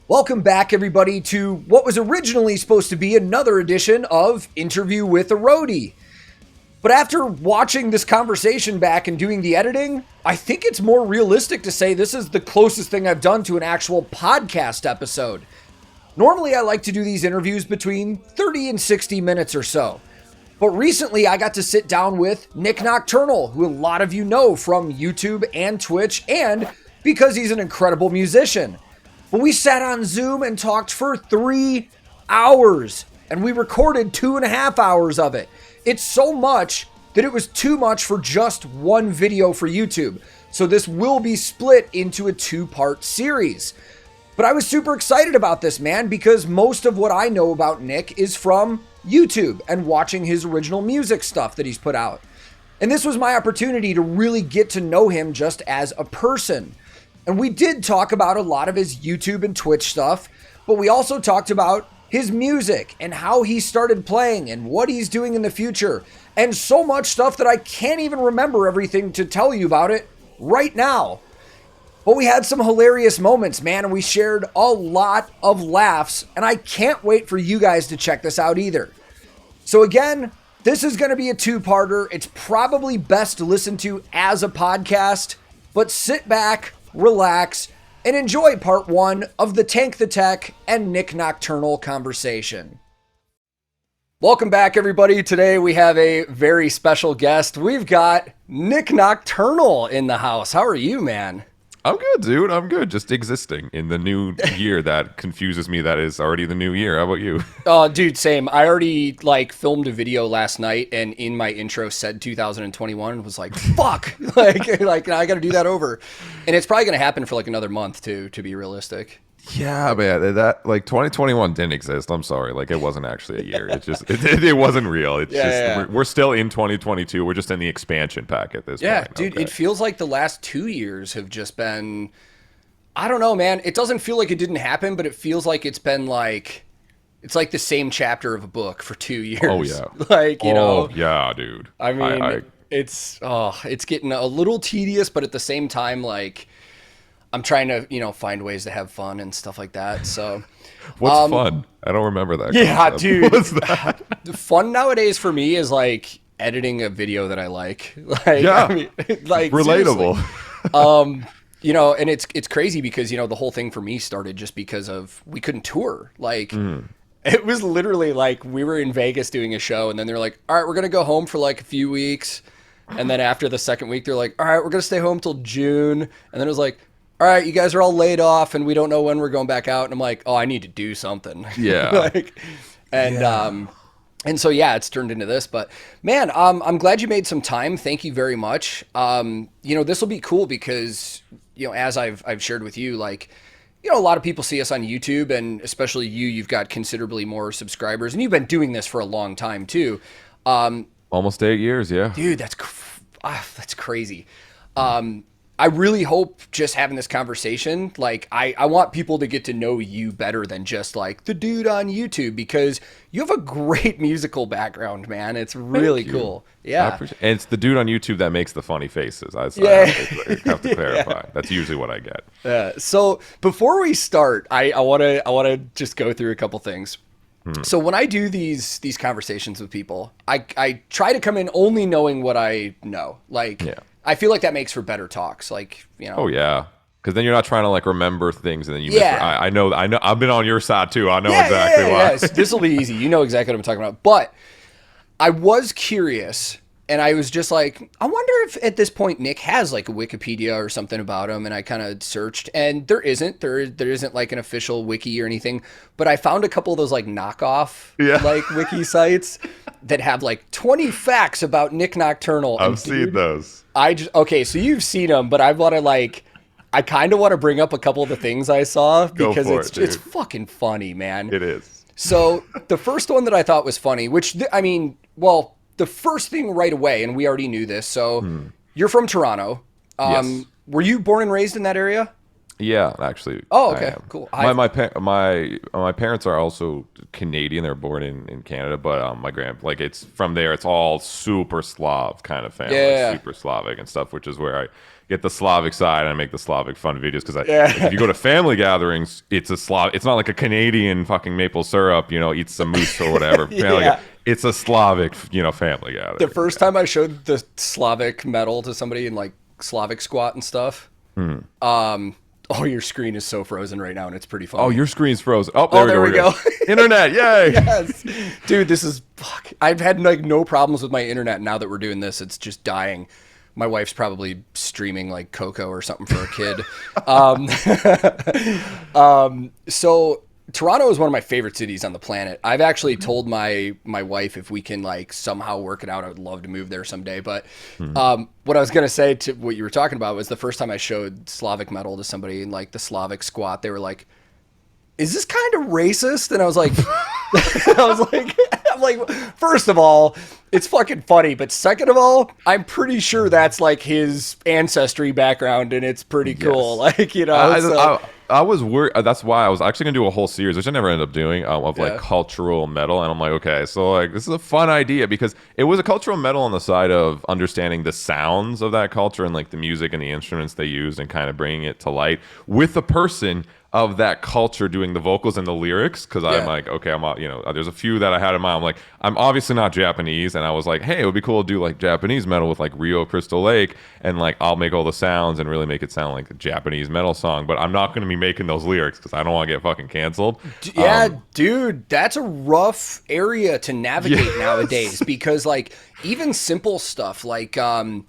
Welcome back, everybody, to what was originally supposed to be another edition of Interview with a Roadie. But after watching this conversation back and doing the editing, I think it's more realistic to say this is the closest thing I've done to an actual podcast episode. Normally, I like to do these interviews between 30 and 60 minutes or so. But recently, I got to sit down with Nik Nocturnal, who a lot of you know from YouTube and Twitch, and because he's an incredible musician. But we sat on Zoom and talked for 3 hours, and we recorded 2.5 hours of it. It's so much that it was too much for just one video for YouTube. So this will be split into a 2-part series. But I was super excited about this, man, because most of what I know about Nik is from YouTube and watching his original music stuff that he's put out. And this was my opportunity to really get to know him just as a person. And we did talk about a lot of his YouTube and Twitch stuff, but we also talked about his music and how he started playing and what he's doing in the future, and so much stuff that I can't even remember everything to tell you about it right now. But we had some hilarious moments, man, and we shared a lot of laughs, and I can't wait for you guys to check this out either. So again, this is going to be a 2-parter. It's probably best to listen to as a podcast, but sit back, relax, and enjoy part 1 of the TankTheTech and Nik Nocturnal conversation. Welcome back, everybody. Today we have a very special guest. We've got Nik Nocturnal in the house. How are you, man? I'm good, dude. I'm good. Just existing in the new year that confuses me. That is already the new year. How about you? Oh, dude, same. I already filmed a video last night, and in my intro said 2021 and was like, fuck, like I got to do that over. And it's probably going to happen for like another month too, to be realistic. Yeah, man. That 2021 didn't exist. I'm sorry. Like, it wasn't actually a year. It just it wasn't real. It's We're still in 2022. We're just in the expansion pack at this point. Yeah, dude. Okay. It feels like the last 2 years have just been, I don't know, man. It doesn't feel like it didn't happen, but it feels like it's been like, it's like the same chapter of a book for 2 years. Oh yeah. Like, you know. Yeah, dude. I mean, it's getting a little tedious, but at the same time, like, I'm trying to, find ways to have fun and stuff like that. So, what's fun? I don't remember that. Yeah, concept. dude. What's that? The fun nowadays for me is like editing a video that I like. Like, yeah, I mean, like relatable. And it's crazy because the whole thing for me started just because of we couldn't tour. Like, it was literally like we were in Vegas doing a show, and then they're like, "All right, we're gonna go home for like a few weeks," and then after the second week, they're like, "All right, we're gonna stay home till June," and then it was like, all right, you guys are all laid off and we don't know when we're going back out. And I'm like, oh, I need to do something. Yeah. And so, yeah, it's turned into this, but man, I'm glad you made some time. Thank you very much. This will be cool because, as I've shared with you, like, a lot of people see us on YouTube, and especially you've got considerably more subscribers, and you've been doing this for a long time too. Almost 8 years. Yeah. Dude, that's crazy. I really hope just having this conversation, like, I want people to get to know you better than just like the dude on YouTube, because you have a great musical background, man. It's really cool. Yeah. And it's the dude on YouTube that makes the funny faces. I have to clarify. Yeah. That's usually what I get. So before we start, I want to just go through a couple things. So when I do these conversations with people, I try to come in only knowing what I know. Like, yeah. I feel like that makes for better talks. Like, Oh yeah, because then you're not trying to like remember things and then you. Yeah. I know. I've been on your side too. I know exactly why. Yes, this will be easy. You know exactly what I'm talking about. But I was curious, and I was just like, I wonder if at this point Nik has like a Wikipedia or something about him. And I kind of searched, and there isn't like an official wiki or anything. But I found a couple of those like knockoff like wiki sites that have like 20 facts about Nik Nocturnal. I've seen those. So you've seen them, but I kind of want to bring up a couple of the things I saw because it's fucking funny, man. It is. So the first one that I thought was funny, the first thing right away, and we already knew this. So you're from Toronto. Yes. Were you born and raised in that area? Yeah, actually. Oh, okay, cool. My parents are also Canadian. They're born in Canada, but it's from there. It's all super Slav kind of family, super Slavic and stuff, which is where I get the Slavic side and I make the Slavic fun videos because if you go to family gatherings, it's it's not like a Canadian fucking maple syrup, eat some moose or whatever. It's a Slavic, family gathering. The first time I showed the Slavic metal to somebody in like Slavic squat and stuff, oh, your screen is so frozen right now, and it's pretty funny. Oh, your screen's frozen. Oh, there we go. Internet, yay! Yes, dude, this is fuck. I've had like no problems with my internet. Now that we're doing this, it's just dying. My wife's probably streaming like Coco or something for a kid. So Toronto is one of my favorite cities on the planet. I've actually told my wife if we can like somehow work it out, I would love to move there someday. But what I was gonna say to what you were talking about was the first time I showed Slavic metal to somebody in like the Slavic squat, they were like, "Is this kind of racist?" And I was like, I'm like, first of all, it's fucking funny, but second of all, I'm pretty sure that's like his ancestry background, and it's pretty cool. Like, I was worried. That's why I was actually gonna do a whole series, which I never ended up doing, of like cultural metal. And I'm like, okay, so like this is a fun idea because it was a cultural metal on the side of understanding the sounds of that culture and like the music and the instruments they used and kind of bringing it to light with a person of that culture doing the vocals and the lyrics. Because I'm like, okay, there's a few that I had in mind. I'm like, I'm obviously not Japanese, and I was like, hey, it would be cool to do like Japanese metal with like Rio Crystal Lake, and like I'll make all the sounds and really make it sound like a Japanese metal song. But I'm not going to be making those lyrics because I don't want to get fucking canceled. Yeah, dude, that's a rough area to navigate nowadays because like even simple stuff like when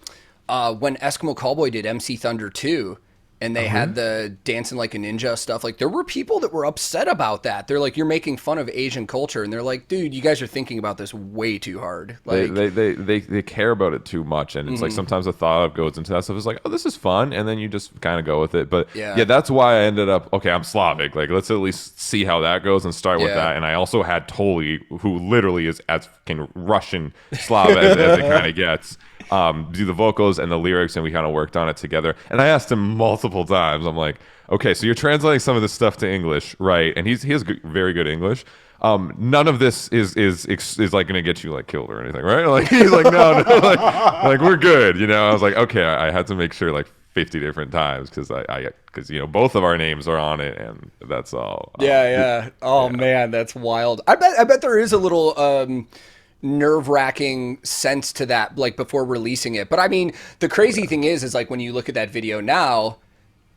Eskimo Callboy did MC Thunder 2 and they had the dancing like a ninja stuff, like there were people that were upset about that. They're like, you're making fun of Asian culture, and they're like, dude, you guys are thinking about this way too hard. Like they care about it too much, and it's like sometimes the thought goes into that stuff. It's like, oh, this is fun, and then you just kind of go with it. But yeah, that's why I ended up, okay, I'm Slavic, like let's at least see how that goes and start with that. And I also had Toli, who literally is as fucking Russian Slav as it kind of gets, do the vocals and the lyrics, and we kind of worked on it together. And I asked him multiple times, I'm like, okay, so you're translating some of this stuff to English, right? And he has very good English. None of this is like gonna get you like killed or anything, right? Like he's like, no, like we're good, I was like, okay, I had to make sure like 50 different times because both of our names are on it, and that's all. Man, that's wild. I bet there is a little nerve-wracking sense to that, like before releasing it. But I mean, the crazy thing is like when you look at that video now,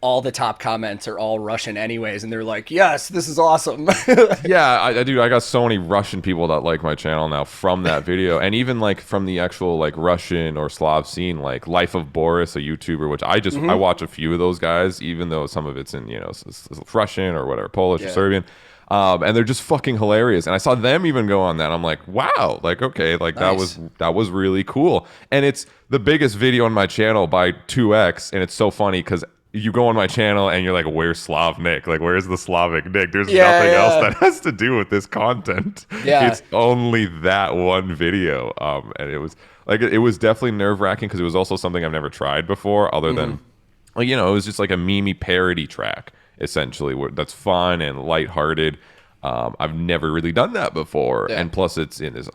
all the top comments are all Russian anyways, and they're like, yes, this is awesome. I got so many Russian people that like my channel now from that video, and even like from the actual like Russian or Slav scene, like Life of Boris, a YouTuber, which I watch a few of those guys, even though some of it's in it's Russian or whatever, Polish or Serbian. And they're just fucking hilarious. And I saw them even go on that. I'm like, wow, like, okay, like nice. that was really cool. And it's the biggest video on my channel by 2x. And it's so funny because you go on my channel and you're like, where's Slav Nik? Like, where's the Slavic Nik? There's nothing else that has to do with this content. Yeah. It's only that one video. And it was like, it was definitely nerve wracking because it was also something I've never tried before other than, like, it was just like a meme parody track. Essentially, that's fun and lighthearted. I've never really done that before, and plus it's it's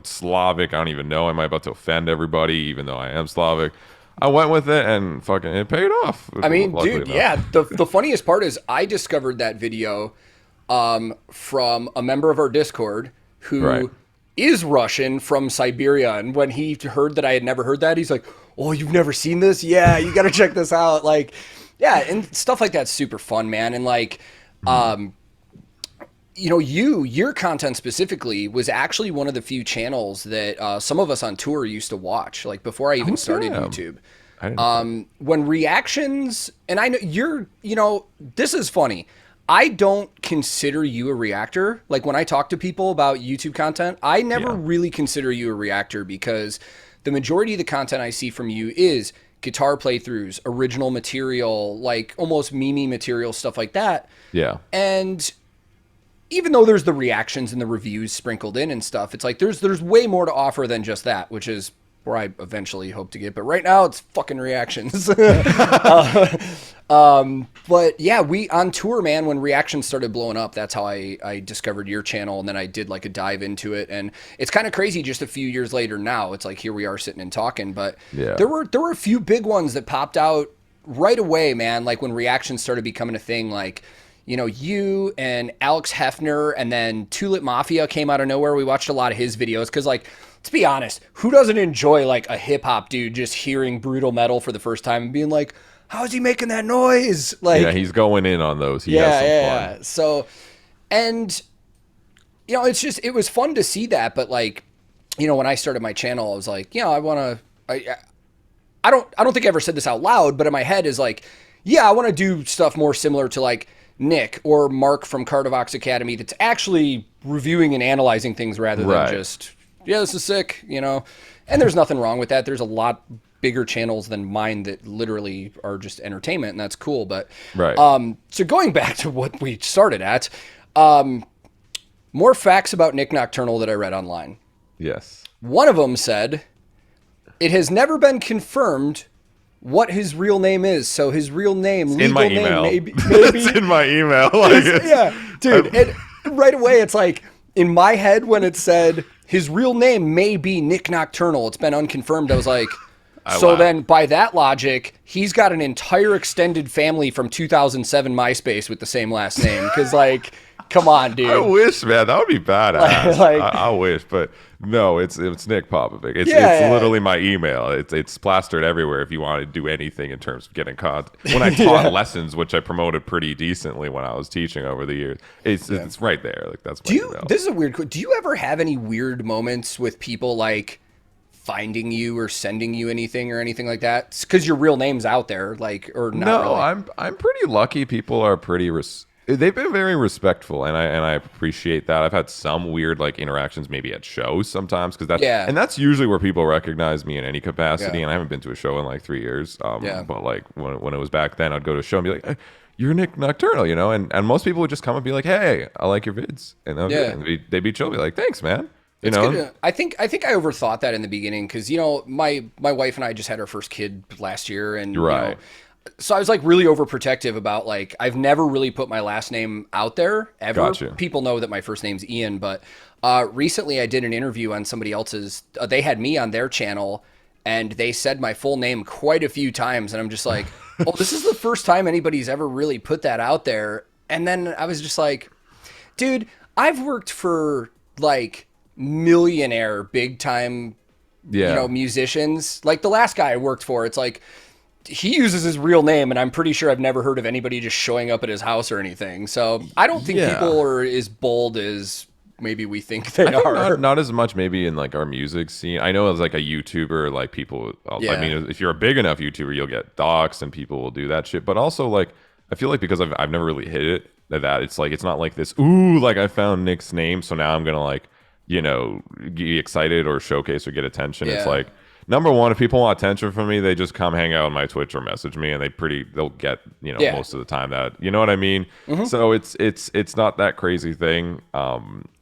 Slavic. I don't even know. Am I about to offend everybody? Even though I am Slavic, I went with it and fucking it paid off. I mean, dude, the funniest part is I discovered that video from a member of our Discord who is Russian from Siberia, and when he heard that I had never heard that, he's like, "Oh, you've never seen this? Yeah, you got to check this out." Like. Yeah, and stuff like that's super fun, man. And like, your content specifically was actually one of the few channels that some of us on tour used to watch, like before I even started YouTube. When reactions, and I know this is funny. I don't consider you a reactor. Like when I talk to people about YouTube content, I never really consider you a reactor because the majority of the content I see from you is guitar playthroughs, original material, like almost meme material, stuff like that. Yeah. And even though there's the reactions and the reviews sprinkled in and stuff, it's like there's way more to offer than just that, which is where I eventually hope to get. But right now it's fucking reactions. But yeah, we on tour, man, when reactions started blowing up, that's how I discovered your channel. And then I did like a dive into it. And it's kind of crazy just a few years later now. It's like here we are sitting and talking. But there were a few big ones that popped out right away, man, like when reactions started becoming a thing, like, you know, you and Alex Hefner and then Tulip Mafia came out of nowhere. We watched a lot of his videos because, like, let's be honest, who doesn't enjoy like a hip hop dude just hearing brutal metal for the first time and being like, how is he making that noise? Like, yeah, he's going in on those. He has some fun. Yeah. So, and you know, it was fun to see that. But like, you know, when I started my channel, I was like, you know, I don't think I ever said this out loud, but in my head is like, yeah, I want to do stuff more similar to like Nik or Mark from Cardivox Academy that's actually reviewing and analyzing things rather than just, yeah, this is sick, you know? And there's nothing wrong with that. There's a lot bigger channels than mine that literally are just entertainment, and that's cool. But so going back to what we started at, more facts about Nik Nocturnal that I read online. Yes. One of them said, it has never been confirmed what his real name is. So his real name, it's legal in my name, email. maybe It's in my email. Like yeah, dude. And right away, it's like in my head when it said his real name may be Nik Nocturnal. It's been unconfirmed. I was like, then by that logic, he's got an entire extended family from 2007 MySpace with the same last name. Because like, come on, dude. I wish, man, that would be badass. I wish, but no, it's Nik Popovic. It's literally my email. It's plastered everywhere if you want to do anything in terms of getting content. When I taught lessons, which I promoted pretty decently when I was teaching over the years, it's right there. Like that's my email. This is a weird. Do you ever have any weird moments with people like finding you or sending you anything or anything like that? Because your real name's out there, like, or not? No, really? I'm pretty lucky. People are pretty. They've been very respectful, and I appreciate that. I've had some weird like interactions, maybe at shows sometimes, because that's usually where people recognize me in any capacity. And I haven't been to a show in like 3 years. But like when it was back then, I'd go to a show and be like, hey, "You're Nik Nocturnal," you know, and most people would just come and be like, "Hey, I like your vids," and they'd be chill, be like, "Thanks, man." You know, I think I overthought that in the beginning because you know my wife and I just had our first kid last year, and you know, so I was like really overprotective about like I've never really put my last name out there ever. Gotcha. People know that my first name's Ian, but recently I did an interview on somebody else's. They had me on their channel, and they said my full name quite a few times, and I'm just like, oh, this is the first time anybody's ever really put that out there. And then I was just like, dude, I've worked for like millionaire big time you know musicians. Like the last guy I worked for, it's like he uses his real name, and I'm pretty sure I've never heard of anybody just showing up at his house or anything. So I don't think people are as bold as maybe we think they are. Not as much maybe in like our music scene. I know as like a YouTuber, like people, I mean, if you're a big enough YouTuber, you'll get doxxed and people will do that shit. But also like, I feel like because I've never really hit it, that it's like, it's not like this, ooh, like I found Nik's name, so now I'm going to like, you know, get excited or showcase or get attention. It's like, number one, if people want attention from me, they just come hang out on my Twitch or message me, and they'll get, you know, most of the time that, you know what I mean? So it's not that crazy thing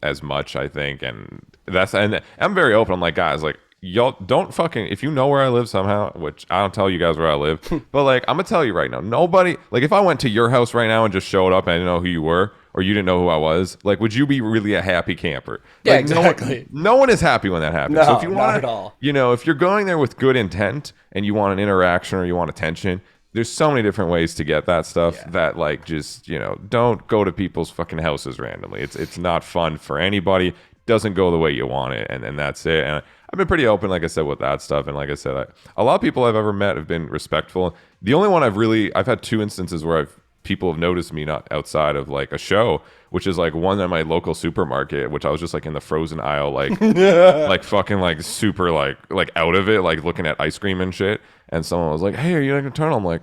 as much, I think. And I'm very open. I'm like, guys, like, y'all don't fucking, if you know where I live somehow, which I don't tell you guys where I live, but like, I'm gonna tell you right now, nobody, like if I went to your house right now and just showed up and I didn't know who you were, or you didn't know who I was, like, would you be really a happy camper? Yeah, like, exactly. No one is happy when that happens. No, so if you not at all. You know, if you're going there with good intent and you want an interaction or you want attention, there's so many different ways to get that stuff that, like, just, you know, don't go to people's fucking houses randomly. It's not fun for anybody. Doesn't go the way you want it, and that's it. And I've been pretty open, like I said, with that stuff. And like I said, a lot of people I've ever met have been respectful. The only one I've had 2 instances where people have noticed me not outside of like a show, which is like one at my local supermarket, which I was just like in the frozen aisle, like like fucking like super like out of it, like looking at ice cream and shit. And someone was like, "Hey, are you Nik Nocturnal?" I'm like,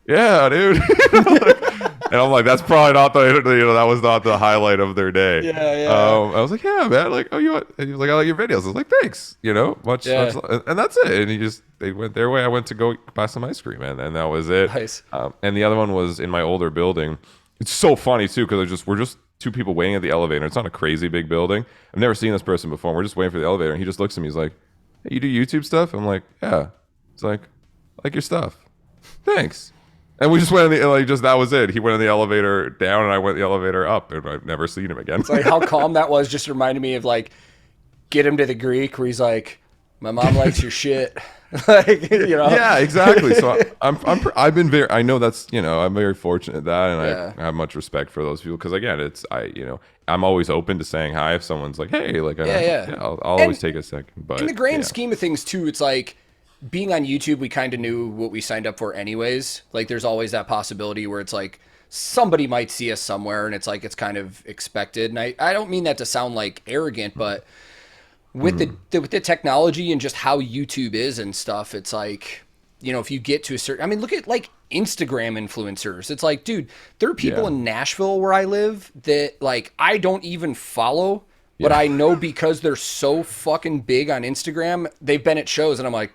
"Yeah, dude." And I'm like, that's probably not that was not the highlight of their day. I was like, "Yeah, man, like, oh, you what?" And he was like, "I like your videos." I was like, "Thanks," you know, much, and that's it. And they went their way. I went to go buy some ice cream, and that was it. Nice. And the other one was in my older building. It's so funny too, because we're just 2 people waiting at the elevator. It's not a crazy big building. I've never seen this person before. We're just waiting for the elevator, and he just looks at me. He's like, "Hey, you do YouTube stuff?" I'm like, "Yeah." He's like, "I like your stuff. Thanks." And we just went in that was it. He went in the elevator down, and I went in the elevator up, and I've never seen him again. It's like how calm that was just reminded me of like Get Him to the Greek, where he's like, "My mom likes your shit." Like, you know? Yeah, exactly. So I've been very, I know that's, you know, I'm very fortunate at that, and I have much respect for those people, because again, I'm always open to saying hi if someone's like, hey, like, I'll always take a second. But in the grand scheme of things too, it's like, being on YouTube, we kind of knew what we signed up for anyways. Like, there's always that possibility where it's like somebody might see us somewhere, and it's like it's kind of expected. And I don't mean that to sound like arrogant, but with the technology and just how YouTube is and stuff, it's like, you know, if you get to a certain, I mean, look at like Instagram influencers. It's like, dude, there are people in Nashville where I live that like I don't even follow, but I know because they're so fucking big on Instagram, they've been at shows, and I'm like,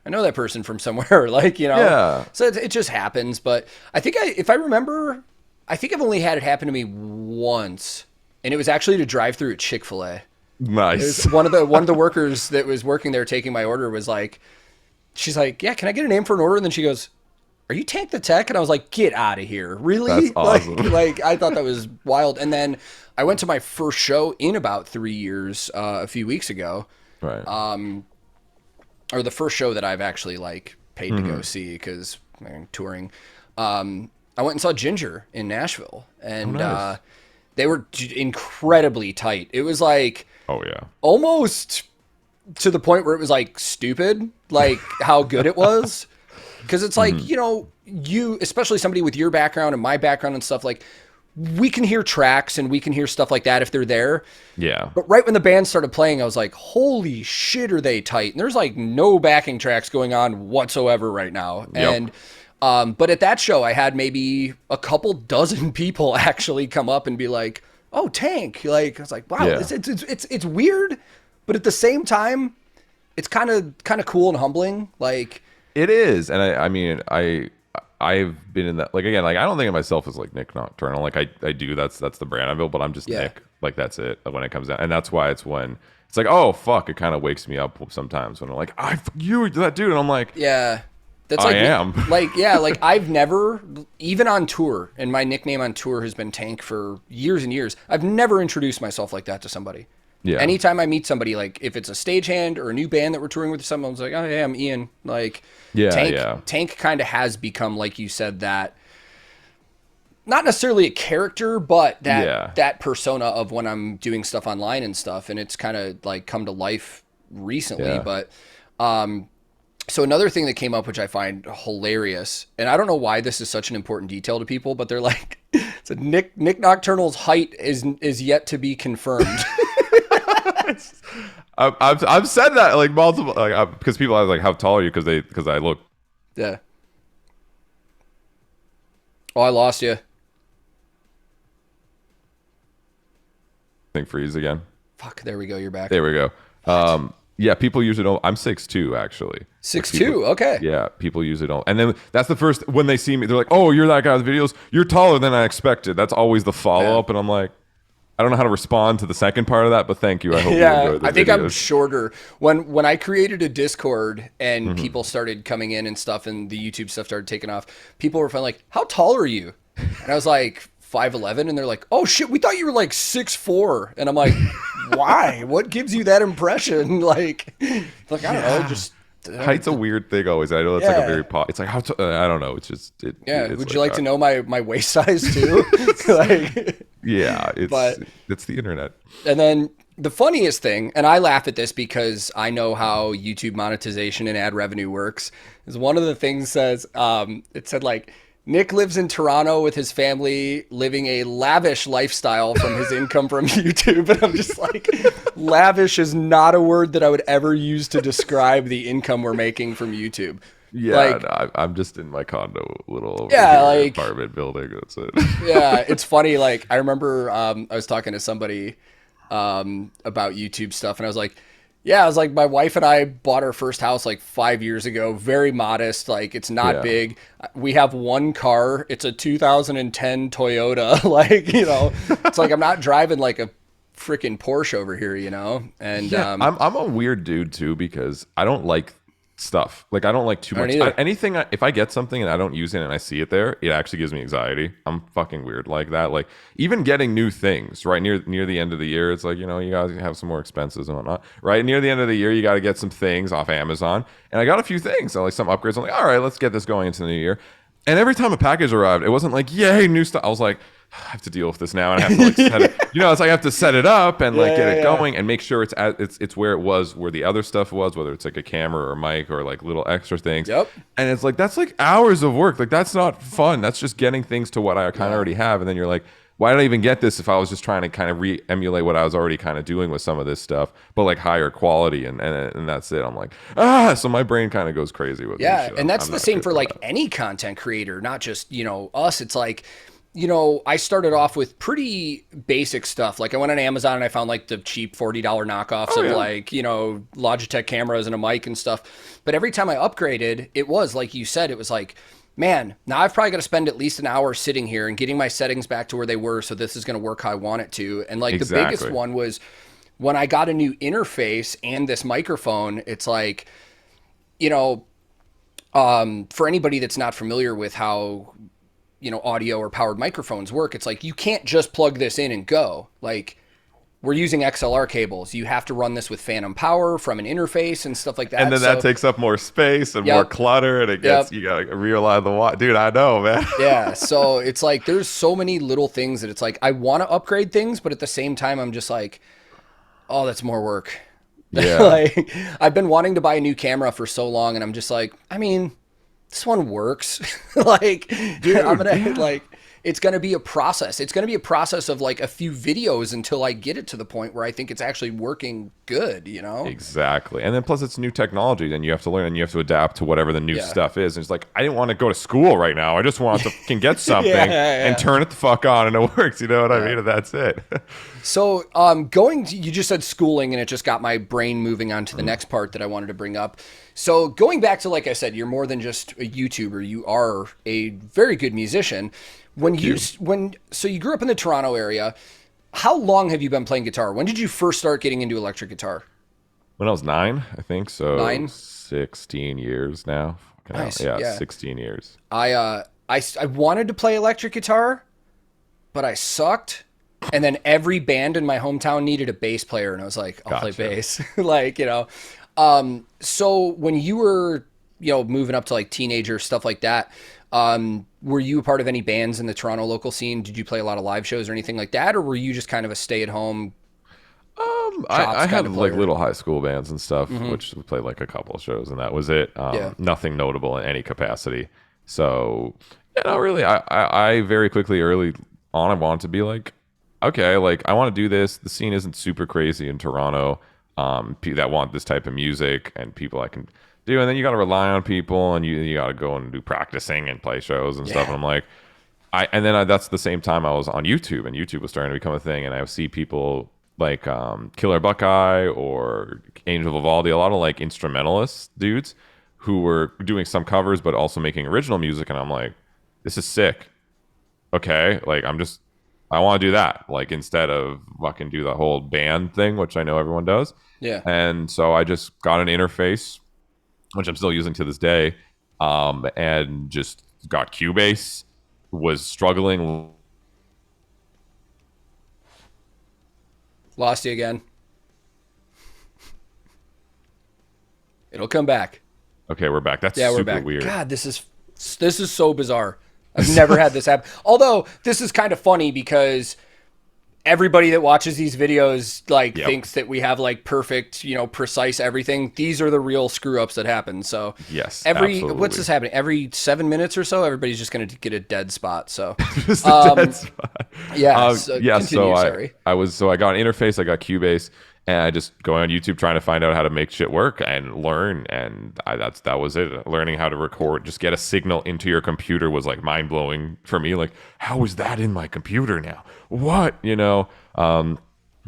I know that person from somewhere, like, you know. Yeah. So it just happens. But I think if I remember, I think I've only had it happen to me once, and it was actually to drive through at Chick-fil-A. Nice. One of the workers that was working there taking my order was like, she's like, yeah, can I get a name for an order? And then she goes, are you TankTheTech? And I was like, get out of here. Really? That's awesome. Like I thought that was wild. And then I went to my first show in about 3 years a few weeks ago. Right. Or the first show that I've actually like paid to go see, because touring. I went and saw Ginger in Nashville, and nice. They were incredibly tight. It was like, almost to the point where it was like stupid, like how good it was. Because it's like, you know, you, especially somebody with your background and my background and stuff, like, we can hear tracks and we can hear stuff like that if they're there. Yeah. But right when the band started playing, I was like, holy shit, are they tight? And there's like no backing tracks going on whatsoever right now. Yep. And, but at that show, I had maybe a couple dozen people actually come up and be like, oh, Tank. Like, I was like, wow, it's weird. But at the same time, it's kind of cool and humbling. Like, it is. And I mean, I've been in that, like, again, like, I don't think of myself as like Nik Nocturnal. Like, I do, that's the brand I built, but I'm just Nik. Like, that's it when it comes down. And that's why it's when it's like, oh fuck, it kind of wakes me up sometimes when I'm like, you that dude, and I'm like, yeah, that's like, I am. Like, yeah, like, I've never, even on tour, and my nickname on tour has been Tank for years and years, I've never introduced myself like that to somebody. Yeah. Anytime I meet somebody, like if it's a stagehand or a new band that we're touring with, someone's like, oh yeah, I'm Ian. Like, Tank kind of has become, like you said, that not necessarily a character, but that persona of when I'm doing stuff online and stuff, and it's kind of like come to life recently. But so another thing that came up, which I find hilarious, and I don't know why this is such an important detail to people, but they're like, so Nik Nocturnal's height is yet to be confirmed. I've said that like multiple, like, because people are like, how tall are you? Because I look. Yeah. Oh, I lost you. Thing freeze again. Fuck. There we go. You're back. There we go. Yeah, people usually don't. I'm 6'2", actually. 6'2", okay. Yeah, people usually don't. And then that's the first, when they see me, they're like, oh, you're that guy with videos. You're taller than I expected. That's always the follow-up. And I'm like, I don't know how to respond to the second part of that, but thank you. I hope you enjoyed the I think videos. I'm shorter. When I created a Discord and people started coming in and stuff, and the YouTube stuff started taking off, people were like, how tall are you? And I was like, 5'11", and they're like, oh shit, we thought you were like 6'4", and I'm like, why? What gives you that impression? Like I don't know, just height's a weird thing alwa's. I know it's like a very it's like, how I don't know, it's just would you like to know my waist size too? Like, it's the internet. And then the funniest thing, and I laugh at this because I know how YouTube monetization and ad revenue works, is one of the things says, it said like, Nik lives in Toronto with his family, living a lavish lifestyle from his income from YouTube. And I'm just like, lavish is not a word that I would ever use to describe the income we're making from YouTube. Yeah, like, no, I'm just in my condo, little apartment building. That's it. Yeah, it's funny. Like, I remember I was talking to somebody about YouTube stuff, and I was like, my wife and I bought our first house like 5 years ago. Very modest. Like, it's not big. We have one car. It's a 2010 Toyota. Like, you know, it's like, I'm not driving like a freaking Porsche over here, you know? And I'm a weird dude too, because I don't like stuff. Like I don't like too much. Anything. If I get something and I don't use it and I see it there, it actually gives me anxiety. I'm fucking weird like that. Like even getting new things right near the end of the year, it's like, you know, you guys have some more expenses and whatnot. Right near the end of the year, you got to get some things off Amazon, and I got a few things. So like some upgrades. I'm like, all right, let's get this going into the new year. And every time a package arrived, it wasn't like, yay, new stuff. I was like, I have to deal with this now, and I have to like set it. You know, it's like I have to set it up and like get it going and make sure it's where it was, where the other stuff was, whether it's like a camera or mic or like little extra things. Yep. And it's like that's like hours of work. Like that's not fun. That's just getting things to what I kind of already have, and then you're like, why did I even get this if I was just trying to kind of re-emulate what I was already kind of doing with some of this stuff, but like higher quality, and that's it. I'm like, so my brain kind of goes crazy with this shit. And that's the same for like any content creator, not just, you know, us. It's like, you know, I started off with pretty basic stuff. Like I went on Amazon and I found like the cheap $40 knockoffs of like, you know, Logitech cameras and a mic and stuff. But every time I upgraded, it was like you said, it was like, man, now I've probably got to spend at least an hour sitting here and getting my settings back to where they were. So this is going to work how I want it to. And like the biggest one was when I got a new interface and this microphone. It's like, you know, for anybody that's not familiar with how, you know, audio or powered microphones work, it's like you can't just plug this in and go. Like we're using XLR cables. You have to run this with phantom power from an interface and stuff like that. And then that takes up more space and more clutter, and it gets you gotta realign the watt. Dude, I know, man. Yeah. So it's like there's so many little things that it's like I want to upgrade things, but at the same time I'm just like, oh, that's more work. Yeah. Like I've been wanting to buy a new camera for so long, and I'm just like, I mean, this one works. Like, dude, I'm gonna like, it's gonna be a process. It's gonna be a process of like a few videos until I get it to the point where I think it's actually working good, you know? Exactly. And then plus it's new technology, and you have to learn and you have to adapt to whatever the new stuff is. And it's like, I didn't want to go to school right now. I just want to can get something and turn it the fuck on and it works. You know what I mean? And that's it. So you just said schooling, and it just got my brain moving on to the next part that I wanted to bring up. So going back to, like I said, you're more than just a YouTuber. You are a very good musician. So you grew up in the Toronto area. How long have you been playing guitar? When did you first start getting into electric guitar? When I was 9, I think. So 9? 16 years now. Nice. Yeah, 16 years. I wanted to play electric guitar, but I sucked. And then every band in my hometown needed a bass player, and I was like, I'll play bass. Like, you know. So when you were, you know, moving up to like teenager, stuff like that, were you a part of any bands in the Toronto local scene? Did you play a lot of live shows or anything like that? Or were you just kind of a stay-at-home? I had like little high school bands and stuff, which we played like a couple of shows, and that was it. Nothing notable in any capacity. So, you know, really, I very quickly, early on, I wanted to be like, okay, like I want to do this. The scene isn't super crazy in Toronto. That want this type of music and people I can do, and then you got to rely on people, and you got to go and do practicing and play shows and stuff. And I'm like, that's the same time I was on YouTube, and YouTube was starting to become a thing, and I would see people like Killer Buckeye or Angel Vivaldi, a lot of like instrumentalist dudes who were doing some covers but also making original music, and I'm like, this is sick. Okay, like I want to do that, like instead of fucking do the whole band thing, which I know everyone does. Yeah. And so I just got an interface, which I'm still using to this day, and just got Cubase, was struggling. Lost you again. It'll come back. Okay, we're back. That's super weird. God, this is so bizarre. I've never had this happen. Although this is kind of funny because everybody that watches these videos thinks that we have like perfect, you know, precise everything. These are the real screw ups that happen. So yes, what's this happening? Every 7 minutes or so, everybody's just going to get a dead spot. So just a dead spot. Yeah. Sorry. I got an interface. I got Cubase. And I just go on YouTube trying to find out how to make shit work and learn. And that was it. Learning how to record, just get a signal into your computer was like mind blowing for me. Like, how is that in my computer now? What? You know,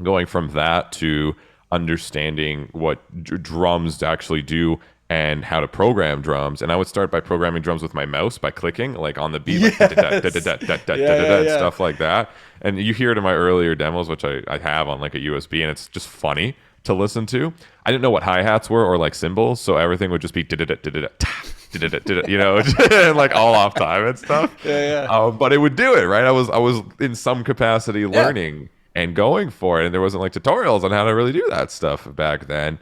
going from that to understanding what drums actually do and how to program drums. And I would start by programming drums with my mouse by clicking like on the beat, stuff like that. And you hear it in my earlier demos, which I have on like a USB, and it's just funny to listen to. I didn't know what hi-hats were or like cymbals, so everything would just be you know, and like all off time and stuff. But it would do it, right? I was in some capacity learning and going for it, and there wasn't like tutorials on how to really do that stuff back then.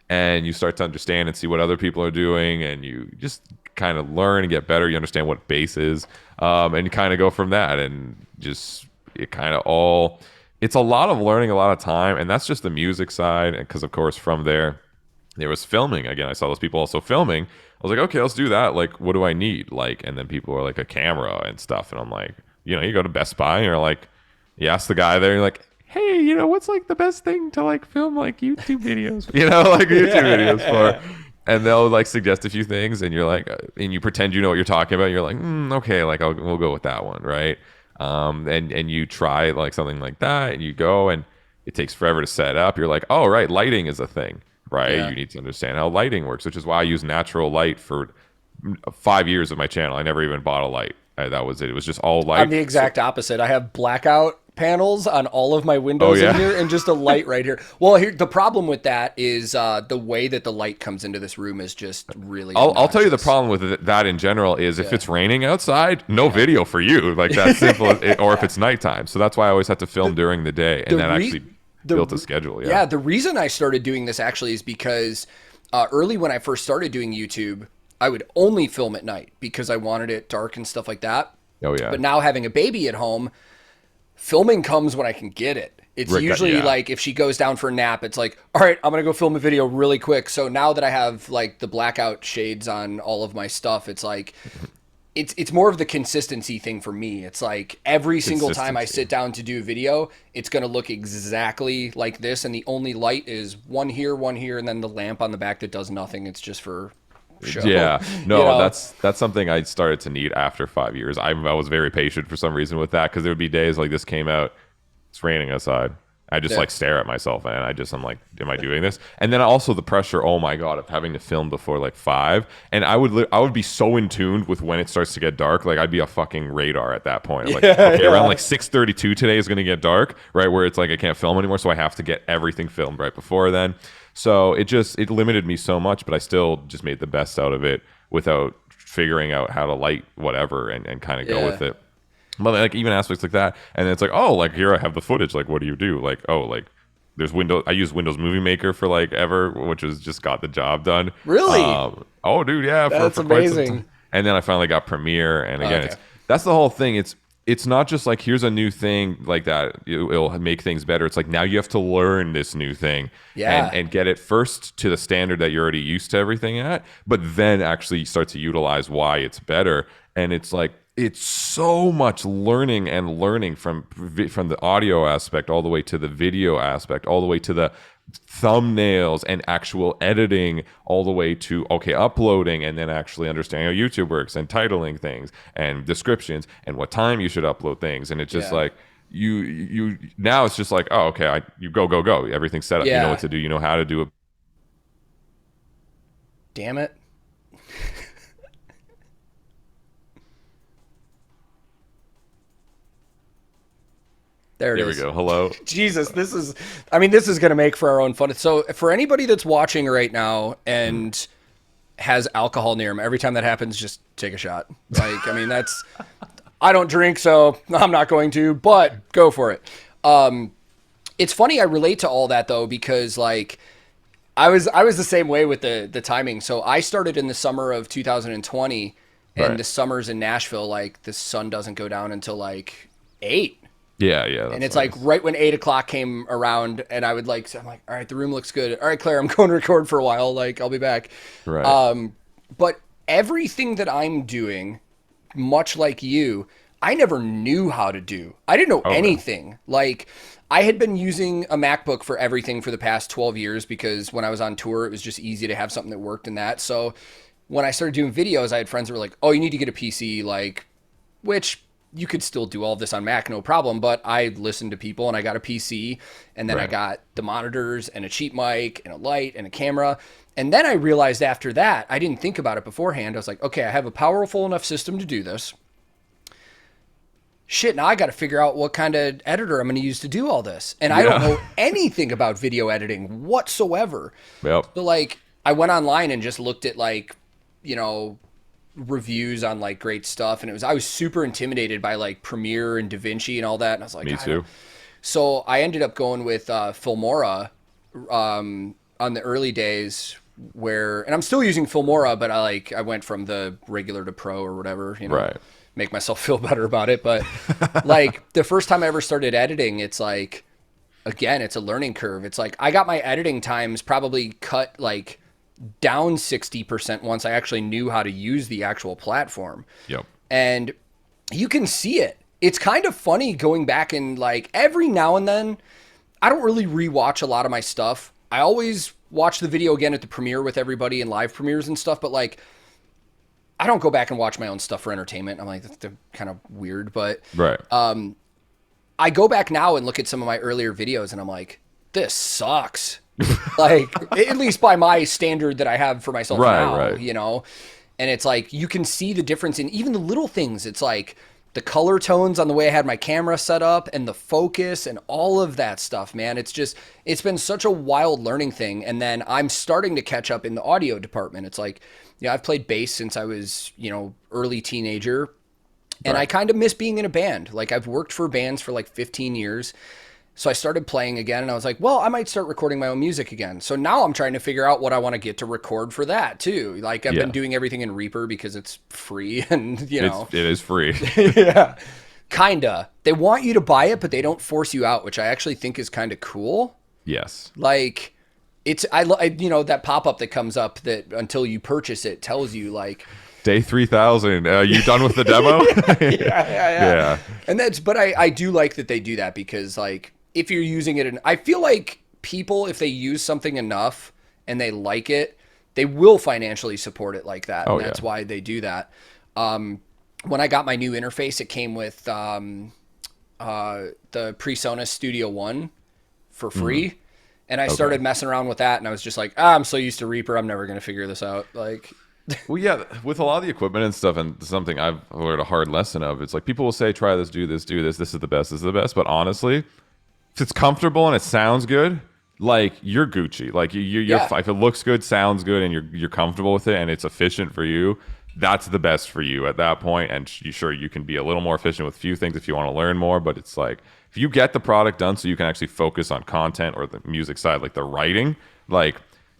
And you start to understand and see what other people are doing, and you just kind of learn and get better. You understand what bass is, and you kind of go from that, and just it kind of all. It's a lot of learning, a lot of time, and that's just the music side. Because of course, from there was filming. Again, I saw those people also filming. I was like, okay, let's do that. Like, what do I need? Like, and then people were like a camera and stuff, and I'm like, you know, you go to Best Buy and you're like, you ask the guy there, you're like, hey, you know, what's like the best thing to like film like YouTube videos, you know, like YouTube videos for, and they'll like suggest a few things, and you're like, and you pretend you know what you're talking about. You're like, okay, like we'll go with that one, right? And you try like something like that, and you go, and it takes forever to set up. You're like, oh right, lighting is a thing, right? You need to understand how lighting works, which is why I use natural light for 5 years of my channel. I never even bought a light. That was it. It was just all light. I'm the exact opposite. I have blackout panels on all of my windows in here and just a light right here. Well, here the problem with that is the way that the light comes into this room is just really I'll tell you the problem with that in general is if it's raining outside, no video for you. Like that's simple. Or if it's nighttime. So that's why I always have to film during the day, and that actually built a schedule. Yeah, the reason I started doing this actually is because early when I first started doing YouTube, I would only film at night because I wanted it dark and stuff like that. Oh yeah. But now having a baby at home, filming comes when I can get it. It's usually like if she goes down for a nap, it's like, all right, I'm going to go film a video really quick. So now that I have like the blackout shades on all of my stuff, it's like, it's more of the consistency thing for me. It's like every single time I sit down to do a video, it's going to look exactly like this. And the only light is one here, and then the lamp on the back that does nothing. It's just for show. Yeah, no, you know? that's something I started to need after 5 years. I was very patient for some reason with that, because there would be days like this came out, it's raining outside. I just like stare at myself, and I'm like, am I doing this? And then also the pressure, oh my god, of having to film before like 5, and I would be so in tune with when it starts to get dark. Like I'd be a fucking radar at that point. I'm like, okay, around like 6:32 today is gonna get dark, right? Where it's like I can't film anymore, so I have to get everything filmed right before then. So it limited me so much, but I still just made the best out of it without figuring out how to light whatever and kind of go with it. But like even aspects like that, and then it's like, oh, like here I have the footage. Like, what do you do? Like, oh, like there's Windows. I use Windows Movie Maker for like ever, which has just got the job done. Really? Oh, dude, yeah. That's for quite amazing. some time. And then I finally got Premiere, and again, that's the whole thing. It's not just like here's a new thing like that. It'll make things better. It's like now you have to learn this new thing and get it first to the standard that you're already used to everything at, but then actually start to utilize why it's better. And it's like it's so much learning from the audio aspect all the way to the video aspect, all the way to the thumbnails and actual editing, all the way to uploading, and then actually understanding how YouTube works and titling things and descriptions and what time you should upload things. And it's just like you now it's just like, oh, okay, you go everything's set up. You know what to do, you know how to do it. Damn it. There it is. We go. Hello. Jesus, this is going to make for our own fun. So for anybody that's watching right now and has alcohol near them, every time that happens, just take a shot. Like, I mean, I don't drink, so I'm not going to, but go for it. It's funny. I relate to all that though, because like I was the same way with the timing. So I started in the summer of 2020, and the summers in Nashville, like the sun doesn't go down until like 8. Yeah. And it's like right when 8 o'clock came around, and I'm like, all right, the room looks good. All right, Claire, I'm going to record for a while. Like, I'll be back. Right. But everything that I'm doing, much like you, I never knew how to do. I didn't know anything. Like, I had been using a MacBook for everything for the past 12 years because when I was on tour, it was just easy to have something that worked in that. So when I started doing videos, I had friends that were like, oh, you need to get a PC, like, which you could still do all of this on Mac, no problem. But I listened to people and I got a PC, and then I got the monitors and a cheap mic and a light and a camera. And then I realized after that, I didn't think about it beforehand. I was like, okay, I have a powerful enough system to do this. shit, now I got to figure out what kind of editor I'm going to use to do all this. And I don't know anything about video editing whatsoever. Yep. So like I went online and just looked at like, you know, reviews on like great stuff. And I was super intimidated by like Premiere and DaVinci and all that. And I was like, me too. So I ended up going with Filmora on the early days and I'm still using Filmora, but I went from the regular to pro or whatever, you know. Right. Make myself feel better about it. But like the first time I ever started editing, it's like, again, it's a learning curve. It's like I got my editing times probably cut like down 60% once I actually knew how to use the actual platform. Yep. And you can see it. It's kind of funny going back and like every now and then, I don't really rewatch a lot of my stuff. I always watch the video again at the premiere with everybody and live premieres and stuff, but like I don't go back and watch my own stuff for entertainment. I'm like, that's kind of weird, but right. I go back now and look at some of my earlier videos and I'm like, this sucks. Like, at least by my standard that I have for myself now, you know? And it's like, you can see the difference in even the little things. It's like the color tones on the way I had my camera set up and the focus and all of that stuff, man. It's been such a wild learning thing. And then I'm starting to catch up in the audio department. It's like, I've played bass since I was, early teenager, and I kind of miss being in a band. Like I've worked for bands for like 15 years. So I started playing again and I was like, well, I might start recording my own music again. So now I'm trying to figure out what I want to get to record for that too. Like I've been doing everything in Reaper because it's free and it is free. Yeah. Kinda. They want you to buy it, but they don't force you out, which I actually think is kind of cool. Yes. Like I that pop-up that comes up that until you purchase it tells you like day 3000. You done with the demo? yeah. And but I do like that they do that because like if you're using it, and I feel like people, if they use something enough and they like it, they will financially support it like that. And that's why they do that. When I got my new interface, it came with the PreSonus Studio One for free. And I started messing around with that, and I was just like, I'm so used to Reaper, I'm never going to figure this out. Like, well, yeah, with a lot of the equipment and stuff, and something I've learned a hard lesson of, it's like people will say, try this, do this, this is the best. But honestly, if it's comfortable and it sounds good, like you're Gucci. Like you're if it looks good, sounds good, and you're comfortable with it, and it's efficient for you, that's the best for you at that point. And you can be a little more efficient with a few things if you want to learn more, but it's like if you get the product done so you can actually focus on content or the music side, like the writing, like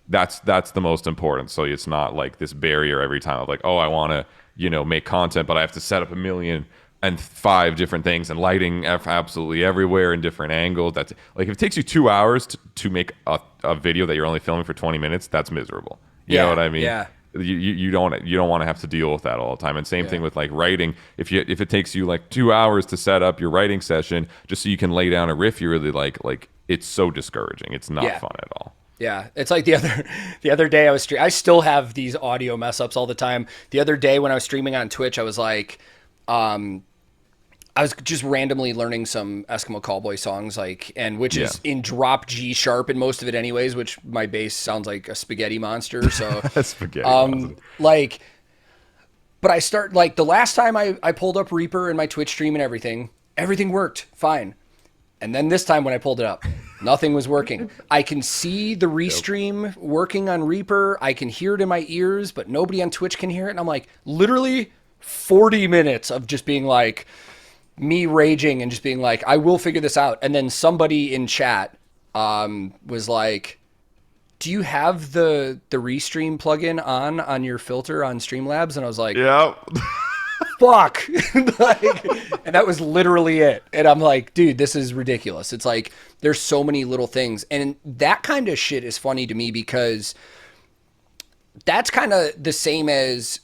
that's the most important. So it's not like this barrier every time of like, oh, I want to make content, but I have to set up 1,000,005 different things and lighting absolutely everywhere in different angles. That's like if it takes you 2 hours to make a video that you're only filming for 20 minutes, that's miserable. You know what I mean? Yeah. You don't want to have to deal with that all the time. And same thing with like writing. If it takes you like 2 hours to set up your writing session just so you can lay down a riff you really like it's so discouraging. It's not fun at all. Yeah, it's like the other day I still have these audio mess ups all the time. The other day when I was streaming on Twitch, I was like, I was just randomly learning some Eskimo Callboy songs, which is in drop G sharp in most of it anyways, which my bass sounds like a spaghetti monster. So spaghetti monster. But I start like the last time I pulled up Reaper in my Twitch stream and everything worked fine. And then this time when I pulled it up, nothing was working. I can see the restream working on Reaper. I can hear it in my ears, but nobody on Twitch can hear it. And I'm like, literally 40 minutes of just being like, me raging and just being like, I will figure this out. And then somebody in chat was like, do you have the Restream plugin on your filter on Streamlabs? And I was like, yeah. Fuck. And that was literally it. And I'm like, dude, this is ridiculous. It's like, there's so many little things. And that kind of shit is funny to me because that's kind of the same as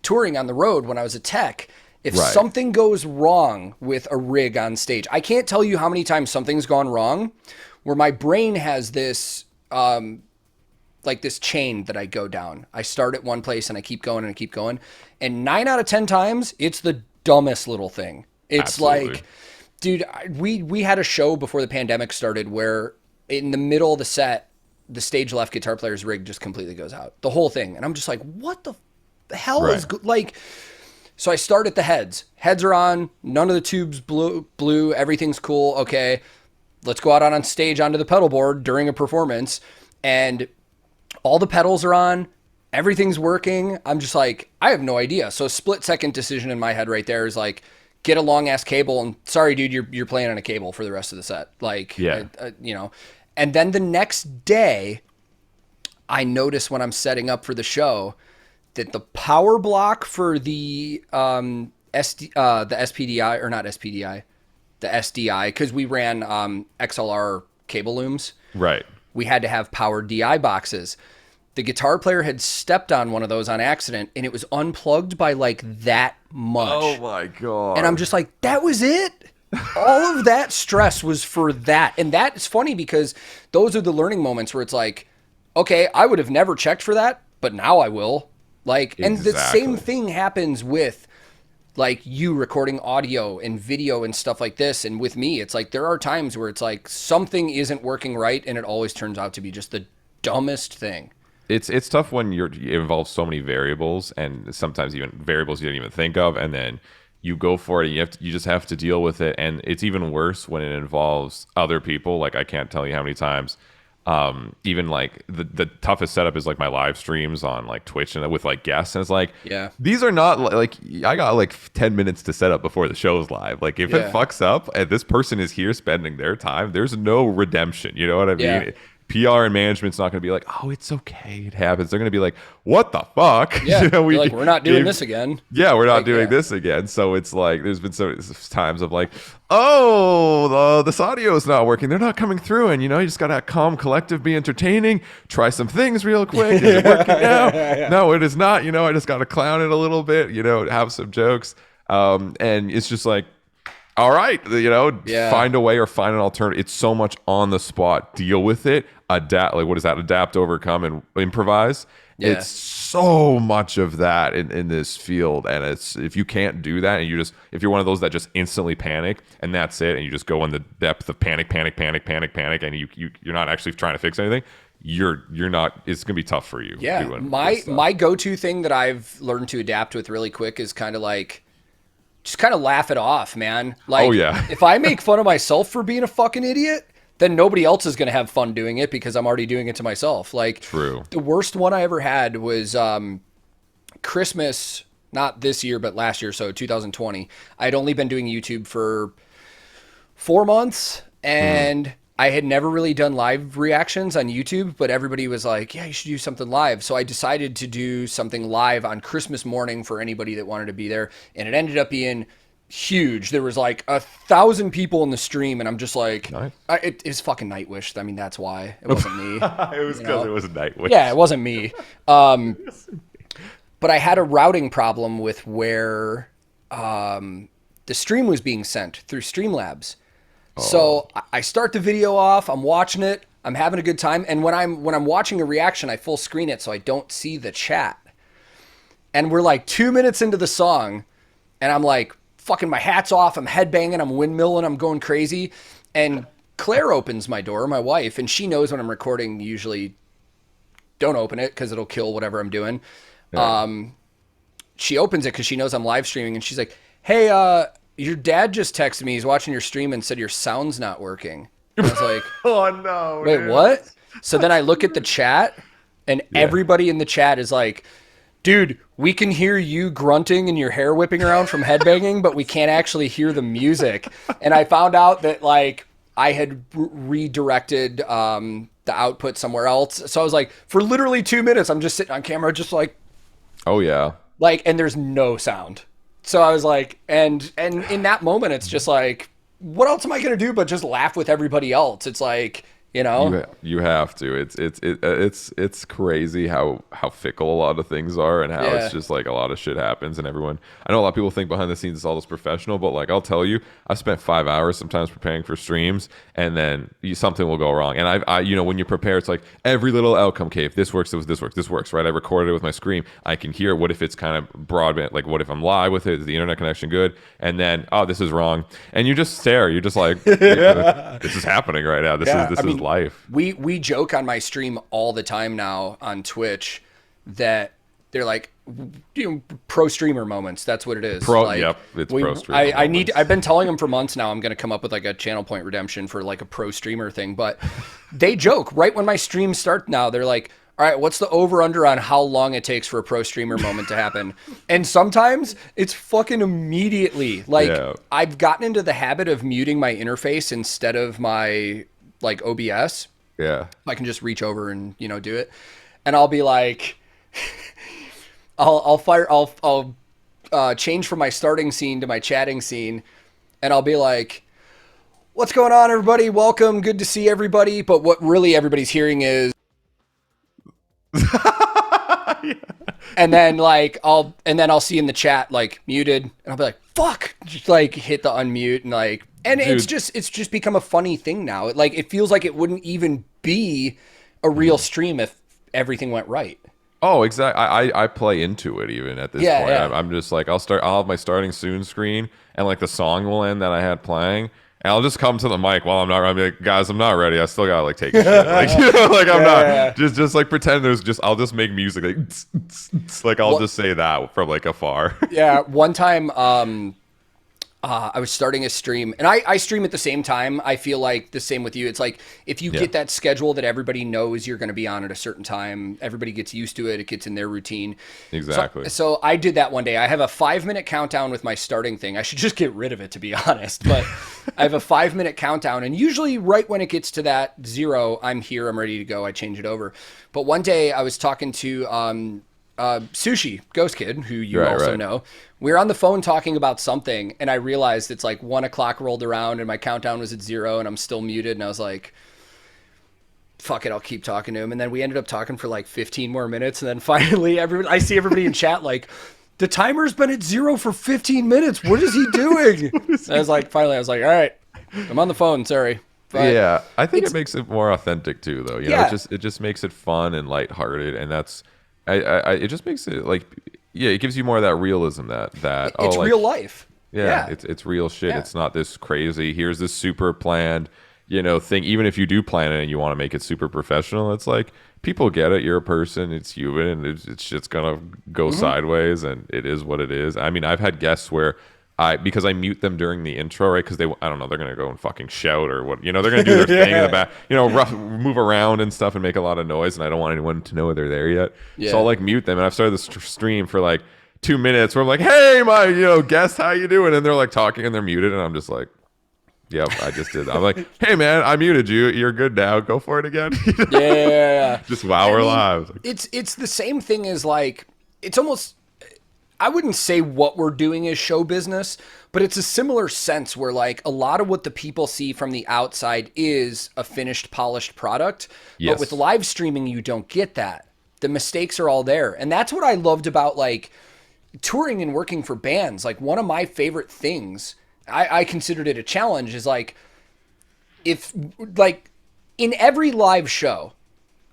touring on the road when I was a tech. If something goes wrong with a rig on stage, I can't tell you how many times something's gone wrong where my brain has this, this chain that I go down. I start at one place and I keep going and I keep going. And 9 out of 10 times, it's the dumbest little thing. It's like, dude, we had a show before the pandemic started where in the middle of the set, the stage left guitar player's rig just completely goes out. The whole thing. And I'm just like, what the hell is like... So I start at the heads. Heads are on. None of the tubes blew. Everything's cool. Okay, let's go out on stage onto the pedal board during a performance. And all the pedals are on. Everything's working. I'm just like, I have no idea. So a split-second decision in my head right there is like, get a long-ass cable. And sorry, dude, you're playing on a cable for the rest of the set. Like, yeah. You know. And then the next day, I notice when I'm setting up for the show that the power block for the SPDI, or not SPDI, the SDI, because we ran XLR cable looms. Right. We had to have power DI boxes. The guitar player had stepped on one of those on accident, and it was unplugged by like that much. Oh my God. And I'm just like, that was it? All of that stress was for that. And that is funny because those are the learning moments where it's like, okay, I would have never checked for that, but now I will. Like, and the same thing happens with like you recording audio and video and stuff like this. And with me, it's like, there are times where it's like something isn't working right. And it always turns out to be just the dumbest thing. It's tough when it involves so many variables, and sometimes even variables you didn't even think of, and then you go for it. And you just have to deal with it, and it's even worse when it involves other people. Like, I can't tell you how many times. Even like the toughest setup is like my live streams on like Twitch and with like guests, and it's like, yeah, these are not like, I got like 10 minutes to set up before the show's live. Like, if it fucks up and this person is here spending their time, there's no redemption. You know what I mean? PR and management's not going to be like, oh, it's okay, it happens. They're going to be like, what the fuck? Yeah, you know, we're not doing this again. Yeah, we're not doing this again. So it's like, there's been so times of like, oh, this audio is not working. They're not coming through. And, you know, you just got to calm, collective, be entertaining, try some things real quick. Is it working now? No, it is not. You know, I just got to clown it a little bit, you know, have some jokes. And it's just like, all right, you know, find a way or find an alternative. It's so much on the spot. Deal with it. Adapt. Like, what is that? Adapt, overcome, and improvise. Yeah. It's so much of that in this field. And it's, if you can't do that, and if you're one of those that just instantly panic and that's it, and you just go in the depth of panic, and you're not actually trying to fix anything, you're not, it's gonna be tough for you. Yeah. My go-to thing that I've learned to adapt with really quick is kind of like, just kind of laugh it off, man. Like, if I make fun of myself for being a fucking idiot, then nobody else is going to have fun doing it because I'm already doing it to myself. Like, true. The worst one I ever had was Christmas, not this year, but last year, so 2020. I had only been doing YouTube for 4 months, and I had never really done live reactions on YouTube, but everybody was like, yeah, you should do something live. So I decided to do something live on Christmas morning for anybody that wanted to be there. And it ended up being huge. There was like 1,000 people in the stream, and I'm just like, nice. It is fucking Nightwish. I mean, that's why. It wasn't me. It was because it was Nightwish. Yeah, it wasn't me. But I had a routing problem with where the stream was being sent through Streamlabs. So I start the video off, I'm watching it, I'm having a good time, and when I'm watching a reaction, I full screen it so I don't see the chat. And we're like 2 minutes into the song, and I'm like, fucking my hat's off, I'm headbanging, I'm windmilling, I'm going crazy, and Claire opens my door, my wife, and she knows when I'm recording, usually don't open it because it'll kill whatever I'm doing. Yeah. She opens it because she knows I'm live streaming, and she's like, hey, your dad just texted me. He's watching your stream and said your sound's not working. I was like, oh no. Wait, what? So then I look at the chat, and everybody in the chat is like, dude, we can hear you grunting and your hair whipping around from headbanging, but we can't actually hear the music. And I found out that like I had redirected the output somewhere else. So I was like, for literally 2 minutes, I'm just sitting on camera, just like, oh yeah, like, and there's no sound. So I was like, and in that moment, it's just like, what else am I going to do but just laugh with everybody else? It's like, you know, you have to. It's crazy how fickle a lot of things are, and how it's just like a lot of shit happens, and everyone. I know a lot of people think behind the scenes it's all this professional, but like, I'll tell you, I spent 5 hours sometimes preparing for streams, and then something will go wrong. And I you know, when you prepare, it's like every little outcome. Okay, if this works, this works, right? I recorded it with my screen. I can hear. What if it's kind of broadband? Like, what if I'm live with it? Is the internet connection good? And then, oh, this is wrong. And you just stare. You're just like, this is happening right now. This is life. We joke on my stream all the time now on Twitch that they're like, pro streamer moments. That's what it is. Yep, it's pro streamer moments. I've been telling them for months now I'm going to come up with like a channel point redemption for like a pro streamer thing. But they joke right when my streams start now. They're like, all right, what's the over-under on how long it takes for a pro streamer moment to happen? And sometimes it's fucking immediately. Like, I've gotten into the habit of muting my interface instead of my, like, OBS. Yeah. I can just reach over and, do it. And I'll be like, I'll change from my starting scene to my chatting scene. And I'll be like, what's going on, everybody? Welcome. Good to see everybody. But what really everybody's hearing is, and then I'll see in the chat like muted, and I'll be like, fuck, just like hit the unmute, and like, and it's just become a funny thing now. It feels like it wouldn't even be a real stream if everything went right. Oh, exactly. I play into it even at this point. Yeah. I'm just like, I'll have my starting soon screen, and like the song will end that I had playing. And I'll just come to the mic while I'm not ready. I'll be like, guys, I'm not ready. I still gotta like take a shit. Like, I'm not just like pretend I'll just make music like tss, tss, tss, like I'll just say that from like afar. Yeah, one time I was starting a stream, and I stream at the same time. I feel like the same with you. It's like if you get that schedule that everybody knows you're going to be on at a certain time, everybody gets used to it. It gets in their routine. Exactly. So I did that one day. I have a 5-minute countdown with my starting thing. I should just get rid of it, to be honest. But I have a 5-minute countdown, and usually right when it gets to that 0, I'm here. I'm ready to go. I change it over. But one day I was talking to Sushi, Ghost Kid, who you also know. We were on the phone talking about something, and I realized it's like 1 o'clock rolled around, and my countdown was at 0, and I'm still muted, and I was like, fuck it, I'll keep talking to him. And then we ended up talking for like 15 more minutes, and then finally I see everybody in chat like, the timer's been at 0 for 15 minutes. What is he doing? I was like, all right, I'm on the phone, sorry. But yeah, I think it makes it more authentic too, though. You know, it just makes it fun and lighthearted, and that's it just makes it like, it gives you more of that realism that it's real life. Yeah, it's real shit. Yeah. It's not this crazy, here's this super planned, thing. Even if you do plan it and you want to make it super professional, it's like people get it. You're a person, it's human, and it's shit's gonna go sideways, and it is what it is. I mean, I've had guests where because I mute them during the intro, right? Because I don't know, they're gonna go and fucking shout or what, they're gonna do their thing in the back, move around and stuff and make a lot of noise, and I don't want anyone to know they're there yet. So I'll like mute them, and I've started this stream for like 2 minutes where I'm like, hey, my guest, how you doing? And they're like talking and they're muted, and I'm just like, yep, I just did. I'm like, hey man, I muted you. You're good now. Go for it again. Just we're live. It's the same thing as like, it's almost, I wouldn't say what we're doing is show business, but it's a similar sense where like a lot of what the people see from the outside is a finished, polished product. Yes. But with live streaming, you don't get that. The mistakes are all there. And that's what I loved about like touring and working for bands. Like one of my favorite things, I considered it a challenge, is like, if like in every live show,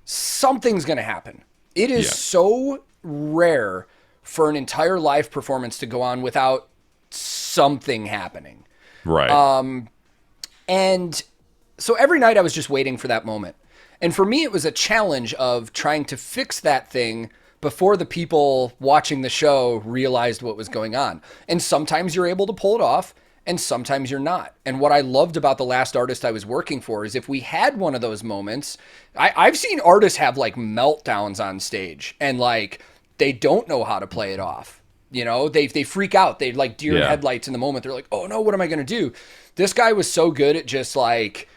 something's going to happen. It is so rare for an entire live performance to go on without something happening. Right. And so every night I was just waiting for that moment. And for me, it was a challenge of trying to fix that thing before the people watching the show realized what was going on. And sometimes you're able to pull it off, and sometimes you're not. And what I loved about the last artist I was working for is if we had one of those moments, I've seen artists have like meltdowns on stage, and like, they don't know how to play it off. They freak out. They like deer in headlights in the moment. They're like, oh no, what am I going to do? This guy was so good at just like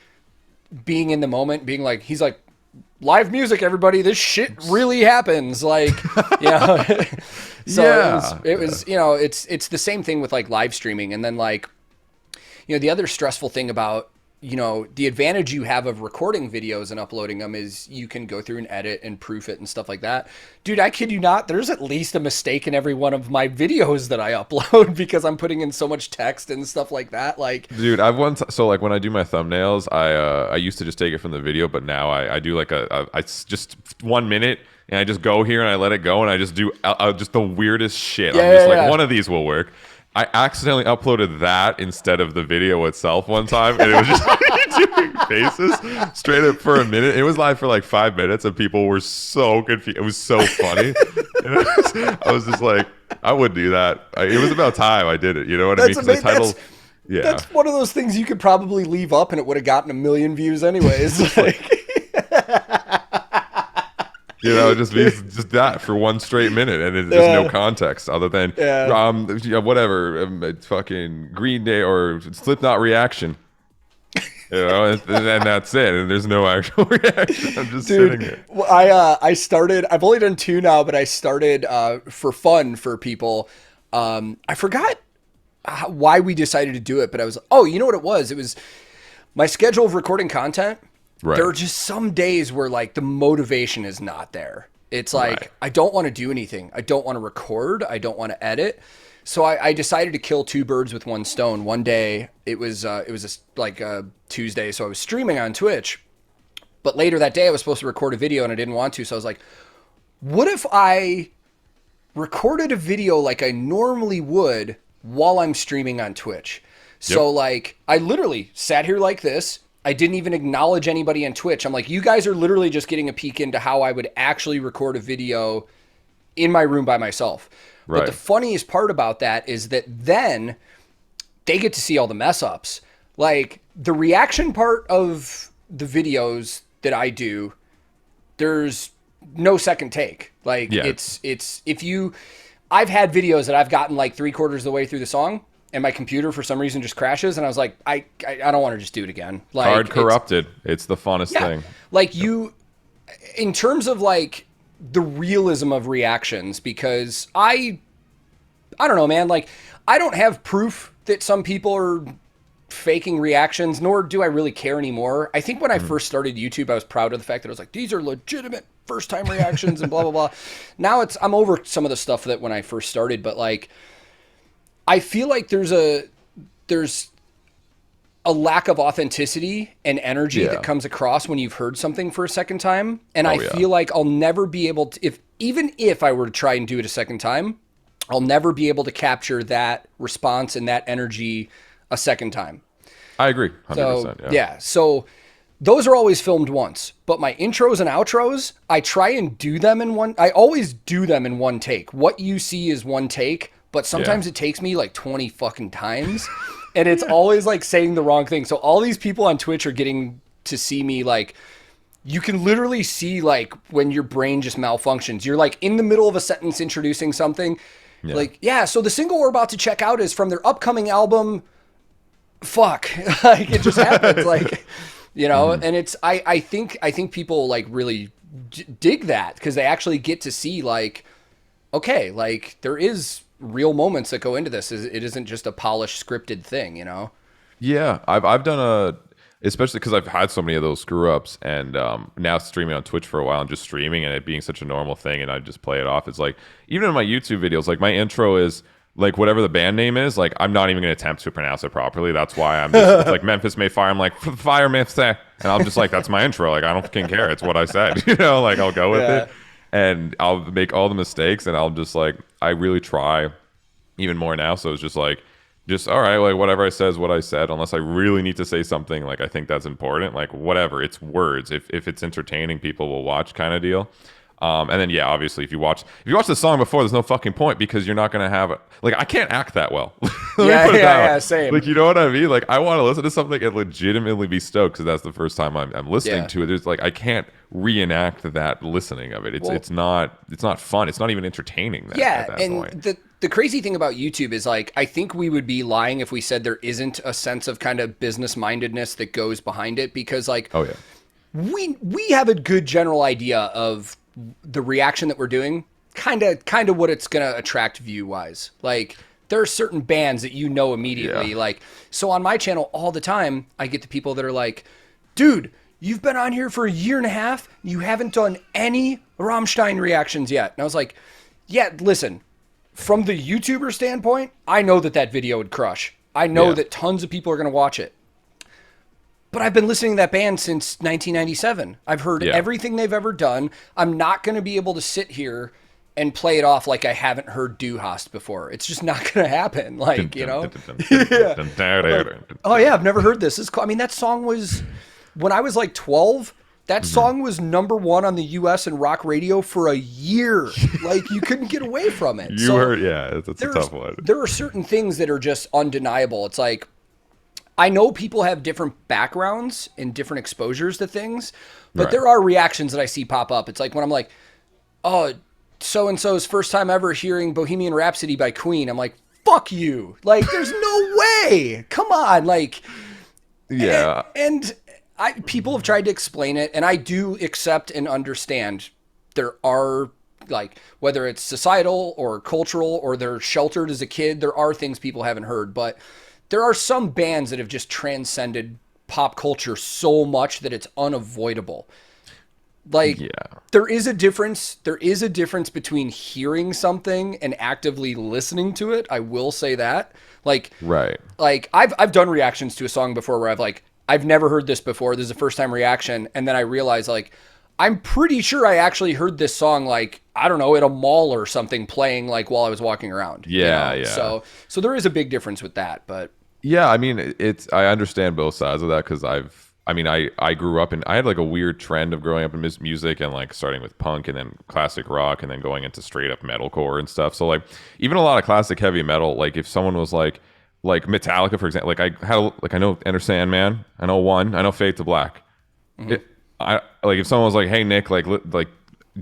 being in the moment, being like, he's like, live music, everybody, this shit really happens. Like, so it was, it's the same thing with like live streaming. And then like, the other stressful thing about, the advantage you have of recording videos and uploading them is you can go through and edit and proof it and stuff like that. Dude, I kid you not, there's at least a mistake in every one of my videos that I upload because I'm putting in so much text and stuff like that. Like, dude, I've so like when I do my thumbnails, I used to just take it from the video, but now I do like I just 1 minute, and I just go here and I let it go, and I just do just the weirdest shit. I'm just like, one of these will work. I accidentally uploaded that instead of the video itself one time, and it was just doing faces straight up for a minute. It was live for like 5 minutes, and people were so confused. It was so funny. I was just like, I would do that. It was about time I did it. You know what I mean? 'Cause the title, that's one of those things you could probably leave up and it would have gotten 1 million views anyways. Like, you know, it just means just that for one straight minute, and there's no context other than whatever, fucking Green Day or Slipknot reaction. You know, and that's it. And there's no actual reaction. I'm just sitting here. I started. I've only done 2 now, but I started for fun for people. I forgot why we decided to do it, but I was. Oh, you know what it was? It was my schedule of recording content. Right. There are just some days where like the motivation is not there. It's like, I don't want to do anything. I don't want to record. I don't want to edit. So I decided to kill 2 birds with 1 stone. One day it was a Tuesday. So I was streaming on Twitch, but later that day I was supposed to record a video and I didn't want to. So I was like, what if I recorded a video like I normally would while I'm streaming on Twitch? So like I literally sat here like this. I didn't even acknowledge anybody on Twitch. I'm like, you guys are literally just getting a peek into how I would actually record a video in my room by myself. Right. But the funniest part about that is that then they get to see all the mess ups. Like the reaction part of the videos that I do, there's no second take. Like it's I've had videos that I've gotten like 3/4 of the way through the song, and my computer for some reason just crashes, and I was like, I don't want to just do it again. Like hard corrupted. It's the funnest thing. Like in terms of like the realism of reactions, because I don't know, man. Like I don't have proof that some people are faking reactions, nor do I really care anymore. I think when I first started YouTube, I was proud of the fact that I was like, these are legitimate first time reactions and blah blah blah. Now I'm over some of the stuff that when I first started, but like. I feel like there's a lack of authenticity and energy that comes across when you've heard something for a second time. And I feel like I'll never be able to, even if I were to try and do it a second time, I'll never be able to capture that response and that energy a second time. I agree. 100%. So those are always filmed once, but my intros and outros, I try and do them I always do them in one take. What you see is one take. But sometimes it takes me like 20 fucking times and it's always like saying the wrong thing. So all these people on Twitch are getting to see me like, you can literally see like when your brain just malfunctions. You're like in the middle of a sentence introducing something. Like, so the single we're about to check out is from their upcoming album. Fuck. Like it just happens. Like, you know, and it's, I think people like really dig that because they actually get to see like, okay, like there is real moments that go into this. It isn't just a polished scripted thing, you know? Yeah, I've done especially because I've had so many of those screw ups, and now streaming on Twitch for a while and just streaming and it being such a normal thing, and I just play it off. It's like even in my YouTube videos, like my intro is like whatever the band name is, like I'm not even gonna attempt to pronounce it properly. That's why I'm just, it's like Memphis May Fire. I'm like Fire Memphis, and I'm just like that's my intro. Like I don't fucking care. It's what I said. You know, like I'll go with it. And I'll make all the mistakes, and I'll just like, I really try even more now. So it's just like, all right, like whatever I said is what I said, unless I really need to say something, like I think that's important, like whatever, it's words. If it's entertaining, people will watch kind of deal. And then, obviously, if you watch the song before, there's no fucking point because you're not going to have it. Like, I can't act that well. Same. Like, you know what I mean? Like, I want to listen to something and legitimately be stoked because that's the first time I'm listening to it. There's like, I can't reenact that listening of it. It's not fun. It's not even entertaining. At that point. The crazy thing about YouTube is like, I think we would be lying if we said there isn't a sense of kind of business mindedness that goes behind it because like, we have a good general idea of the reaction that we're doing, kind of what it's going to attract view wise. Like there are certain bands that you know immediately. Like, so on my channel all the time, I get the people that are like, dude, you've been on here for 1.5 years. You haven't done any Rammstein reactions yet. And I was like, yeah, listen, from the YouTuber standpoint, I know that video would crush. I know that tons of people are going to watch it. But I've been listening to that band since 1997. I've heard everything they've ever done. I'm not going to be able to sit here and play it off like I haven't heard Du Hast before. It's just not going to happen. Like, you know? Oh, yeah, I've never heard this. I mean, that song was, when I was like 12, That song was #1 on the US and rock radio for a year. Like, you couldn't get away from it. You heard, yeah, that's a tough one. There are certain things that are just undeniable. It's like, I know people have different backgrounds and different exposures to things, but there are reactions that I see pop up. It's like when I'm like, oh, so-and-so's first time ever hearing Bohemian Rhapsody by Queen. I'm like, fuck you. Like, there's no way. Come on. Like, yeah. And people have tried to explain it, and I do accept and understand there are, like, whether it's societal or cultural or they're sheltered as a kid, there are things people haven't heard, but there are some bands that have just transcended pop culture so much that it's unavoidable. Like, there is a difference. There is a difference between hearing something and actively listening to it. I will say that. Like, like I've done reactions to a song before where I've never heard this before. This is a first time reaction. And then I realize, like, I'm pretty sure I actually heard this song, like, I don't know, at a mall or something playing, like, while I was walking around. Yeah, you know? So there is a big difference with that, but. Yeah, I mean, I understand both sides of that because I grew up and I had like a weird trend of growing up in music and like starting with punk and then classic rock and then going into straight up metalcore and stuff. So like even a lot of classic heavy metal, like if someone was like Metallica, for example, like I know Enter Sandman, I know One, I know Fade to Black. Like if someone was like, hey Nick, like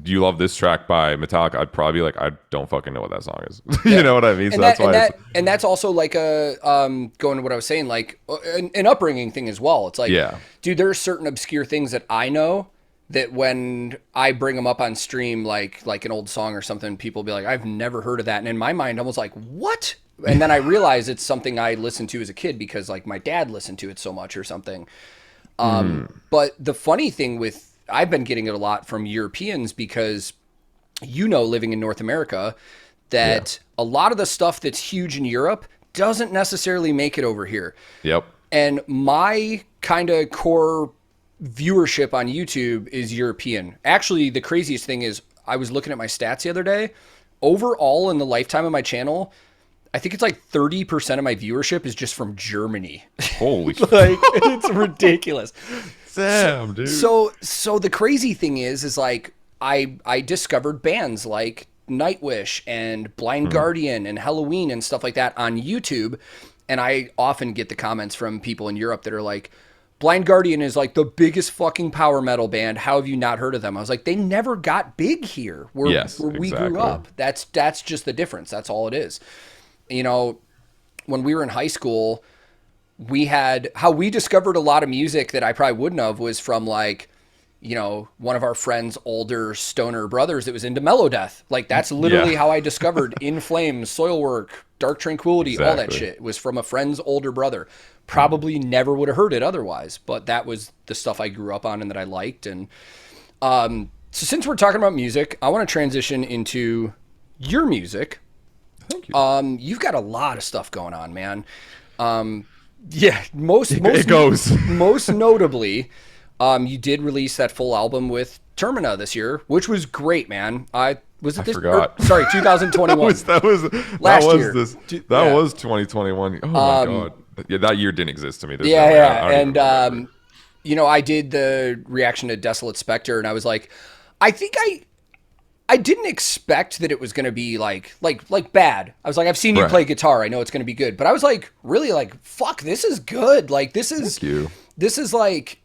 do you love this track by Metallica? I'd probably be like, I don't fucking know what that song is. You know what I mean? And so that's also like a going to what I was saying, like an upbringing thing as well. It's like, dude, there are certain obscure things that I know that when I bring them up on stream, like an old song or something, people will be like, I've never heard of that. And in my mind, I was like, what? And then I realize it's something I listened to as a kid because like my dad listened to it so much or something. But the funny thing I've been getting it a lot from Europeans because, living in North America, that a lot of the stuff that's huge in Europe doesn't necessarily make it over here. Yep. And my kind of core viewership on YouTube is European. Actually, the craziest thing is I was looking at my stats the other day. Overall, in the lifetime of my channel, I think it's like 30% of my viewership is just from Germany. Holy like, it's ridiculous. Damn, dude. So the crazy thing is like I discovered bands like Nightwish and Blind Guardian and Halloween and stuff like that on YouTube, and I often get the comments from people in Europe that are like, Blind Guardian is like the biggest fucking power metal band. How have you not heard of them? I was like, they never got big here where we grew up. That's just the difference. That's all it is. You know, when we were in high school, how we discovered a lot of music that I probably wouldn't have was from like, one of our friends' older stoner brothers that was into Melodeath. Like that's literally how I discovered In Flames, Soilwork, Dark Tranquility, all that shit. It was from a friend's older brother. Probably never would have heard it otherwise, but that was the stuff I grew up on and that I liked. And so since we're talking about music, I want to transition into your music. Thank you. You've got a lot of stuff going on, man. Most notably, you did release that full album with Termina this year, which was great, man. I forgot. Sorry, 2021. that was 2021. Oh my god. Yeah, that year didn't exist to me. I did the reaction to Desolate Spectre, and I was like, I think I didn't expect that it was going to be like bad. I was like, I've seen you play guitar. I know it's going to be good. But I was like, really like, fuck, this is good. Like, this is like,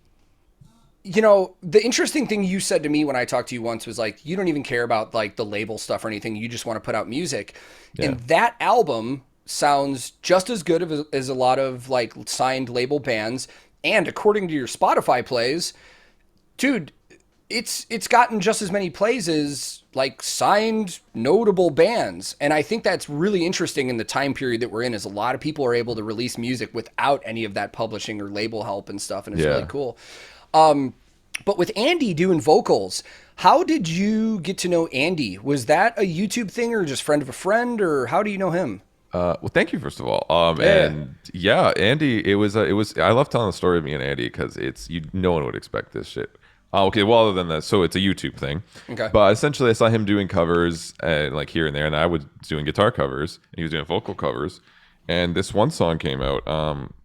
the interesting thing you said to me when I talked to you once was like, you don't even care about like the label stuff or anything. You just want to put out music. Yeah. And that album sounds just as good as a lot of like signed label bands. And according to your Spotify plays, dude, it's gotten just as many plays as like signed notable bands. And I think that's really interesting in the time period that we're in, is a lot of people are able to release music without any of that publishing or label help and stuff. And it's really cool. But with Andy doing vocals, how did you get to know Andy? Was that a YouTube thing or just friend of a friend, or how do you know him? Well, thank you, first of all. And yeah, Andy, it was, I love telling the story of me and Andy because no one would expect this shit. Okay, well, other than that, so it's a YouTube thing. Okay. But essentially, I saw him doing covers like here and there, and I was doing guitar covers, and he was doing vocal covers. And this one song came out,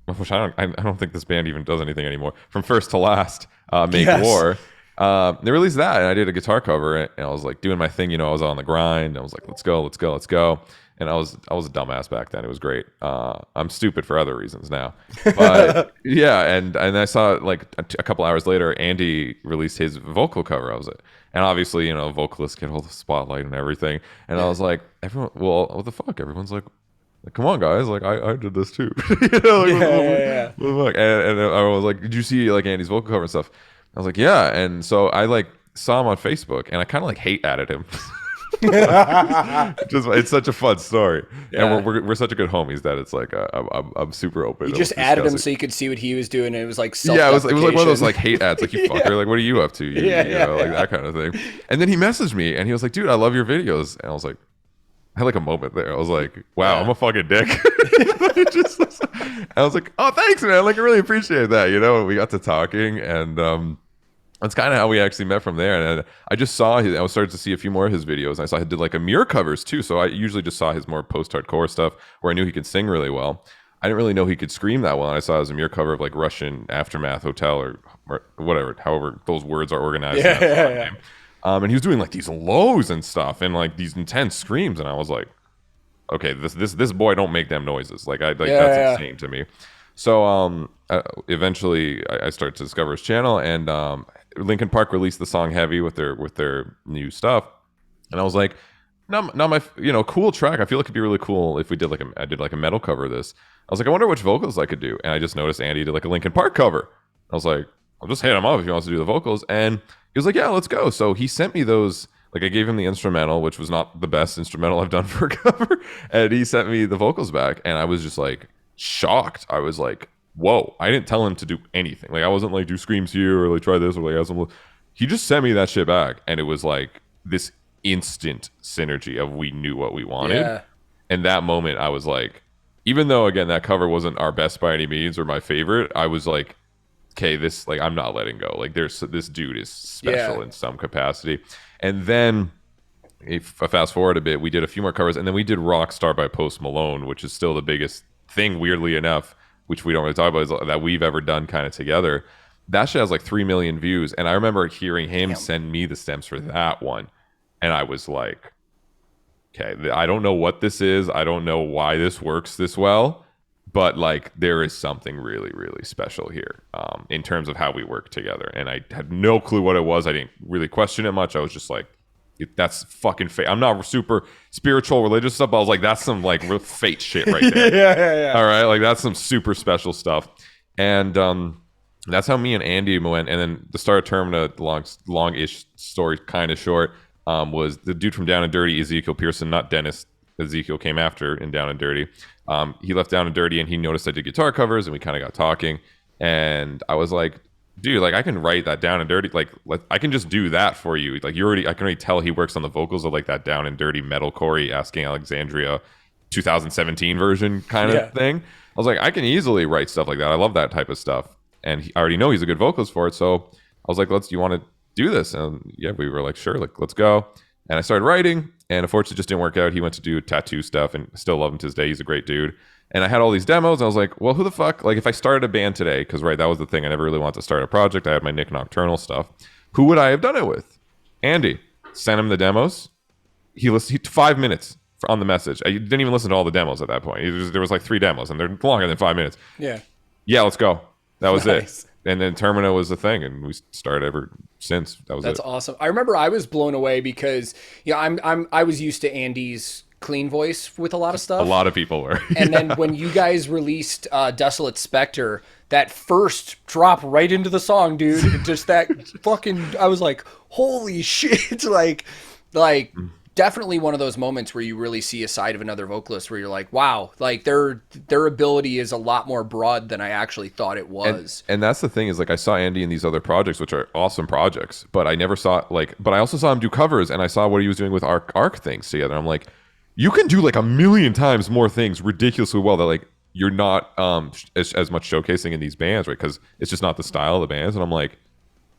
which I don't think this band even does anything anymore. From First to Last, Make War. They released that, and I did a guitar cover, and I was like doing my thing. I was on the grind. I was like, let's go. And I was a dumbass back then. It was great. I'm stupid for other reasons now, but yeah. And I saw like a couple hours later, Andy released his vocal cover. And obviously, vocalists get all the spotlight and everything. And I was like, everyone, well, what the fuck? Everyone's like, come on, guys! Like I did this too. What the fuck? And I was like, did you see like Andy's vocal cover and stuff? I was like, yeah. And so I like saw him on Facebook, and I kind of like hate added him. It's such a fun story, and we're such a good homies that it's like I'm super open. You just added him so you could see what he was doing, and it was like it was like one of those like hate ads, like you fucker, like what are you up to? Like that kind of thing. And then he messaged me, and he was like, dude, I love your videos, and I was like. I had like a moment there. I was like, wow, I'm a fucking dick. I was like, oh, thanks, man. Like, I really appreciate that. And we got to talking, and that's kind of how we actually met from there. And I just saw I was starting to see a few more of his videos. And I saw he did like Amir covers too. So I usually just saw his more post-hardcore stuff where I knew he could sing really well. I didn't really know he could scream that well. And I saw his Amir cover of like Russian Aftermath Hotel or whatever, however those words are organized. Yeah. And he was doing like these lows and stuff and like these intense screams, and I was like, okay, this boy don't make them noises. Like that's insane to me. So eventually I started to discover his channel, and Linkin Park released the song Heavy with their new stuff, and I was like, not my cool track. I feel like it'd be really cool if we did I did like a metal cover of this. I was like, I wonder which vocals I could do, and I just noticed Andy did like a Linkin Park cover. I was like, I'll just hit him up if he wants to do the vocals, and he was like, yeah, let's go. So he sent me those, like I gave him the instrumental, which was not the best instrumental I've done for a cover. And he sent me the vocals back. And I was just like shocked. I was like, whoa, I didn't tell him to do anything. Like I wasn't like do screams here or like try this or like have some. He just sent me that shit back. And it was like this instant synergy of we knew what we wanted. Yeah. And that moment I was like, even though again, that cover wasn't our best by any means or my favorite, I was like, okay, this like I'm not letting go. Like this dude is special in some capacity. And then if I fast forward a bit, we did a few more covers, and then we did Rockstar by Post Malone, which is still the biggest thing, weirdly enough, which we don't really talk about, is that we've ever done kind of together. That shit has like 3 million views, and I remember hearing him send me the stems for that one, and I was like, okay, I don't know what this is. I don't know why this works this well. But like there is something really, really special here in terms of how we work together. And I had no clue what it was. I didn't really question it much. I was just like, that's fucking fate. I'm not super spiritual, religious stuff, but I was like, that's some like real fate shit right there. Yeah. All right. Like that's some super special stuff. And that's how me and Andy went. And then the start of Termina, long-ish story, kind of short, was the dude from Down and Dirty, Ezekiel Pearson, not Dennis. Ezekiel came after in Down and Dirty. He left Down and Dirty, and he noticed I did guitar covers, and we kind of got talking. And I was like, dude, like I can write that Down and Dirty, like I can just do that for you. Like I can already tell he works on the vocals of like that Down and Dirty metalcore Asking Alexandria 2017 version kind of thing. I was like, I can easily write stuff like that. I love that type of stuff, and I already know he's a good vocalist for it. So I was like, do you want to do this? And yeah, we were like, sure, like let's go. And I started writing, and unfortunately, it just didn't work out. He went to do tattoo stuff, and still love him to this day. He's a great dude. And I had all these demos, and I was like, well, who the fuck? Like, if I started a band today, because, right, that was the thing. I never really wanted to start a project. I had my Nik Nocturnal stuff. Who would I have done it with? Andy. Sent him the demos. He listened 5 minutes on the message. I didn't even listen to all the demos at that point. There was like 3 demos, and they're longer than 5 minutes. Yeah, let's go. That was it. And then Termina was the thing, and we started ever since. That's awesome. I remember I was blown away because I was used to Andy's clean voice with a lot of stuff. A lot of people were. And then when you guys released Desolate Spectre, that first drop right into the song, dude, just that fucking, I was like, holy shit, like definitely one of those moments where you really see a side of another vocalist where you're like, wow, like their ability is a lot more broad than I actually thought it was. And that's the thing is, like, I saw Andy in these other projects, which are awesome projects, but I never saw but I also saw him do covers, and I saw what he was doing with Arc things together. I'm like, you can do like a million times more things ridiculously well that like you're not as much showcasing in these bands, right? Because it's just not the style of the bands. And I'm like,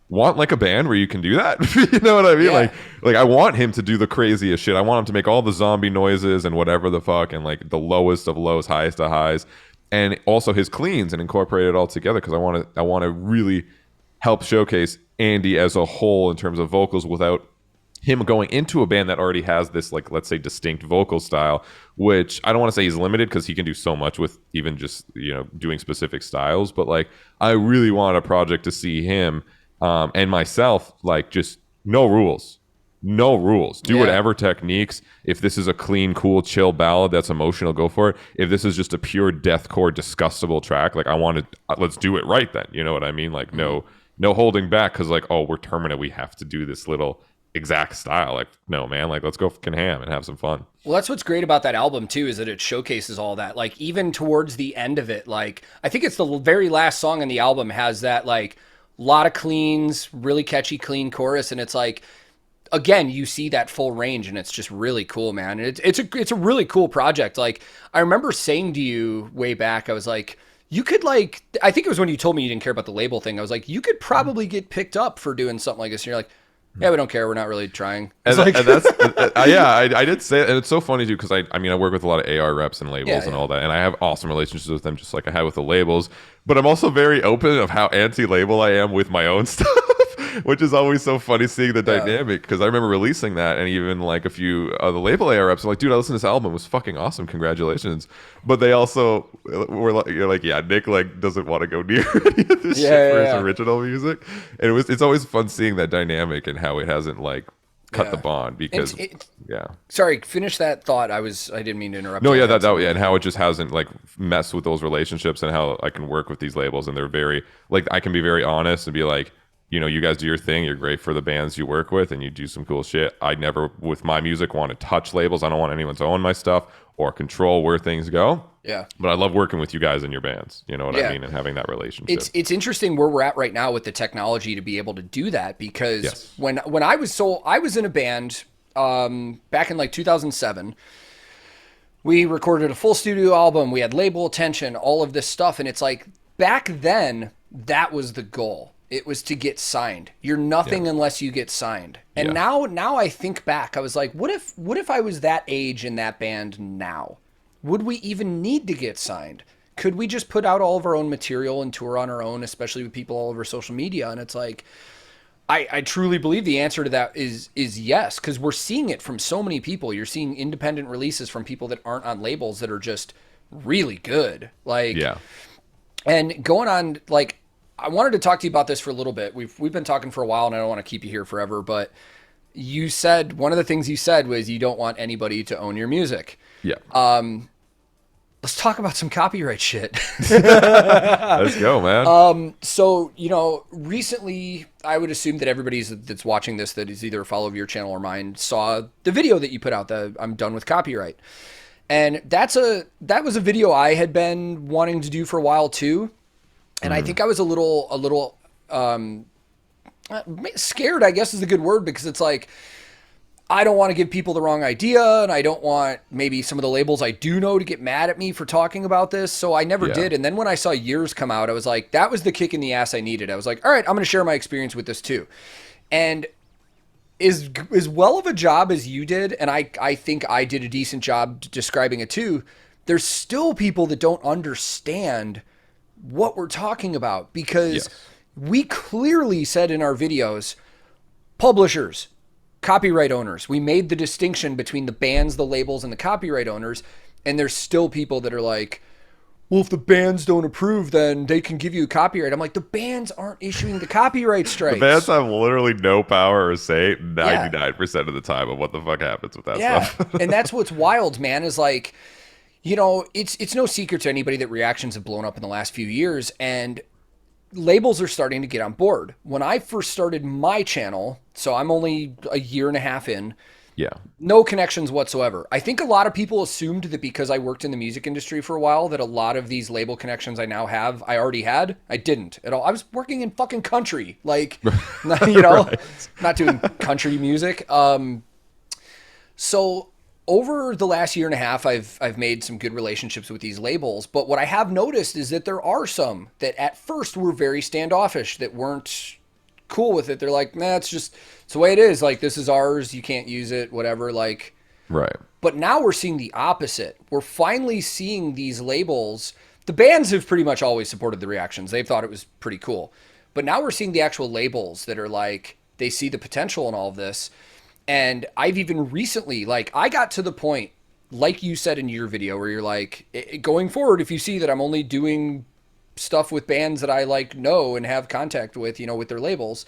want like a band where you can do that? You know what I mean? Yeah. Like I want him to do the craziest shit. I want him to make all the zombie noises and whatever the fuck, and like the lowest of lows, highest of highs, and also his cleans, and incorporate it all together, because I want to really help showcase Andy as a whole in terms of vocals without him going into a band that already has this, like, let's say, distinct vocal style, which I don't want to say he's limited because he can do so much with even just, doing specific styles. But like, I really want a project to see him and myself, like, just no rules. No rules. Do whatever techniques. If this is a clean, cool, chill ballad that's emotional, go for it. If this is just a pure deathcore, disgustable track, like, I want to, let's do it right then. You know what I mean? Like, no holding back because, like, oh, we're Termina, we have to do this little exact style. Like, no, man, like, let's go fucking ham and have some fun. Well, that's what's great about that album too, is that it showcases all that. Like, even towards the end of it, like, I think it's the very last song in the album has that, like, lot of cleans, really catchy clean chorus, and it's like, again, you see that full range, and it's just really cool, man. And it's a really cool project. Like, I remember saying to you way back, I was like, you could, like, I think it was when you told me you didn't care about the label thing. I was like, you could probably get picked up for doing something like this. And you're like, yeah, we don't care. We're not really trying. And, like, and that's I did say it, and it's so funny too because I mean I work with a lot of AR reps and labels and all that, and I have awesome relationships with them, just like I had with the labels. But I'm also very open of how anti-label I am with my own stuff, which is always so funny seeing the dynamic. Because I remember releasing that, and even like a few of the label AR reps were like, "Dude, I listened to this album. It was fucking awesome. Congratulations." But they also were like, "You're like, yeah, Nik like doesn't want to go near any of this shit for his original music." And it's always fun seeing that dynamic and how it hasn't like cut the bond because Sorry, finish that thought. I didn't mean to interrupt. No, and how it just hasn't like messed with those relationships, and how I can work with these labels, and they're very like, I can be very honest and be like, you guys do your thing. You're great for the bands you work with, and you do some cool shit. I never, with my music, want to touch labels. I don't want anyone to own my stuff or control where things go. Yeah. But I love working with you guys and your bands. You know what I mean? And having that relationship. It's interesting where we're at right now with the technology to be able to do that, because when I was in a band back in like 2007. We recorded a full studio album. We had label attention, all of this stuff. And it's like, back then, that was the goal. It was to get signed. You're nothing unless you get signed. And now I think back, I was like, what if I was that age in that band now? Would we even need to get signed? Could we just put out all of our own material and tour on our own, especially with people all over social media? And it's like, I truly believe the answer to that is yes, because we're seeing it from so many people. You're seeing independent releases from people that aren't on labels that are just really good. Like, and going on, like, I wanted to talk to you about this for a little bit. We've been talking for a while, and I don't want to keep you here forever, but you said, one of the things you said was you don't want anybody to own your music. Yeah. Let's talk about some copyright shit. Let's go, man. So, recently, I would assume that everybody that's watching this that is either a follower of your channel or mine saw the video that you put out, that I'm done with copyright. And that was a video I had been wanting to do for a while too. And I think I was a little scared, I guess is a good word, because it's like, I don't want to give people the wrong idea, and I don't want maybe some of the labels I do know to get mad at me for talking about this. So I never did. And then when I saw Years come out, I was like, that was the kick in the ass I needed. I was like, all right, I'm going to share my experience with this too. And as well of a job as you did, and I think I did a decent job describing it too, there's still people that don't understand what we're talking about, because we clearly said in our videos, publishers, copyright owners. We made the distinction between the bands, the labels, and the copyright owners. And there's still people that are like, well, if the bands don't approve, then they can give you a copyright. I'm like, the bands aren't issuing the copyright strikes. The bands have literally no power or say 99% of the time of what the fuck happens with that stuff. And that's what's wild, man, is like, it's no secret to anybody that reactions have blown up in the last few years, and labels are starting to get on board. When I first started my channel, so I'm only a year and a half in, no connections whatsoever. I think a lot of people assumed that because I worked in the music industry for a while, that a lot of these label connections I now have, I already had. I didn't at all. I was working in fucking country, like, not doing country music. So over the last year and a half, I've made some good relationships with these labels, but what I have noticed is that there are some that at first were very standoffish, that weren't cool with it. They're like, nah, it's the way it is. Like, this is ours. You can't use it, whatever. Like, right. But now we're seeing the opposite. We're finally seeing these labels. The bands have pretty much always supported the reactions. They've thought it was pretty cool. But now we're seeing the actual labels that are like, they see the potential in all of this. And I've even recently, like, I got to the point, like you said in your video, where you're like, going forward, if you see that I'm only doing stuff with bands that I like know and have contact with, you know, with their labels,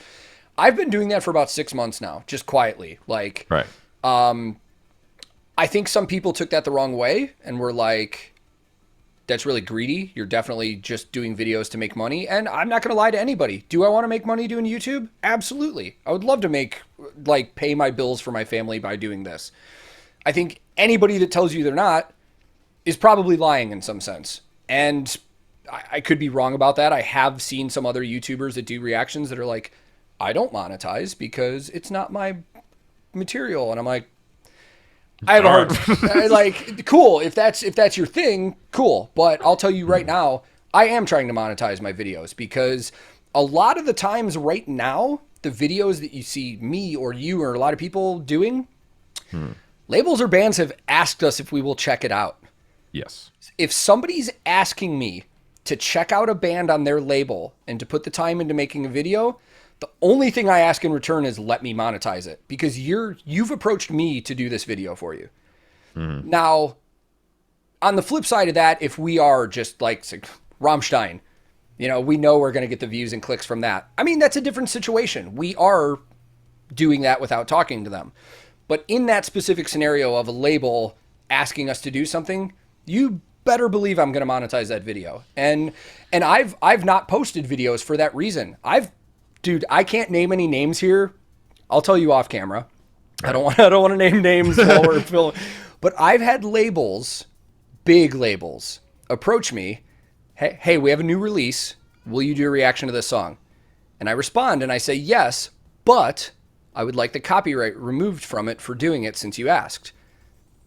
I've been doing that for about 6 months now, just quietly. Like, right. I think some people took that the wrong way and were like, that's really greedy. You're definitely just doing videos to make money. And I'm not going to lie to anybody. Do I want to make money doing YouTube? Absolutely. I would love to pay my bills for my family by doing this. I think anybody that tells you they're not is probably lying in some sense. And I could be wrong about that. I have seen some other YouTubers that do reactions that are like, I don't monetize because it's not my material. And I'm like, I have a hard, like, cool. If that's your thing, cool. But I'll tell you right now, I am trying to monetize my videos, because a lot of the times right now, the videos that you see me or you or a lot of people doing, labels or bands have asked us if we will check it out. Yes. If somebody's asking me to check out a band on their label and to put the time into making a video, the only thing I ask in return is let me monetize it, because you've approached me to do this video for you. Now, on the flip side of that, if we are just like Rammstein, you know, we know we're going to get the views and clicks from that. I mean, that's a different situation. We are doing that without talking to them. But in that specific scenario of a label asking us to do something, you better believe I'm going to monetize that video. And I've not posted videos for that reason. Dude, I can't name any names here. I'll tell you off camera. Right. I don't want to name names while we're filming. But I've had labels, big labels, approach me. Hey, we have a new release. Will you do a reaction to this song? And I respond and I say yes, but I would like the copyright removed from it for doing it since you asked.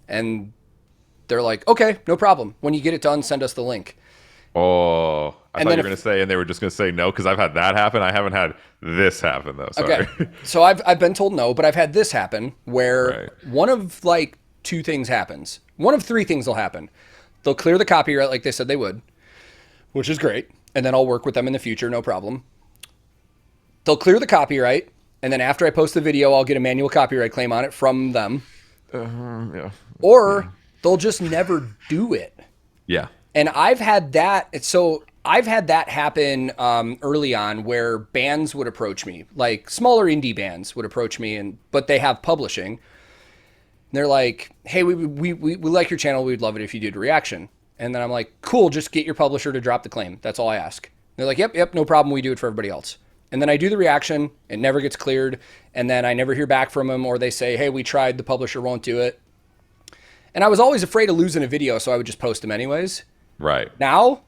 And they're like, okay, no problem. When you get it done, send us the link. Oh, I thought you were going to say, and they were just going to say no, because I've had that happen. I haven't had this happen, though. Sorry. Okay. So I've been told no, but I've had this happen where one of like two things happens. One of three things will happen. They'll clear the copyright like they said they would, which is great. And then I'll work with them in the future, no problem. They'll clear the copyright, and then after I post the video, I'll get a manual copyright claim on it from them. Yeah. Or they'll just never do it. Yeah. And I've had that. So I've had that happen early on, where bands would approach me, like smaller indie bands would approach me, but they have publishing. And they're like, hey, we like your channel. We'd love it if you did a reaction. And then I'm like, cool, just get your publisher to drop the claim. That's all I ask. And they're like, yep, no problem. We do it for everybody else. And then I do the reaction. It never gets cleared. And then I never hear back from them, or they say, hey, we tried. The publisher won't do it. And I was always afraid of losing a video, so I would just post them anyways. Right. Now,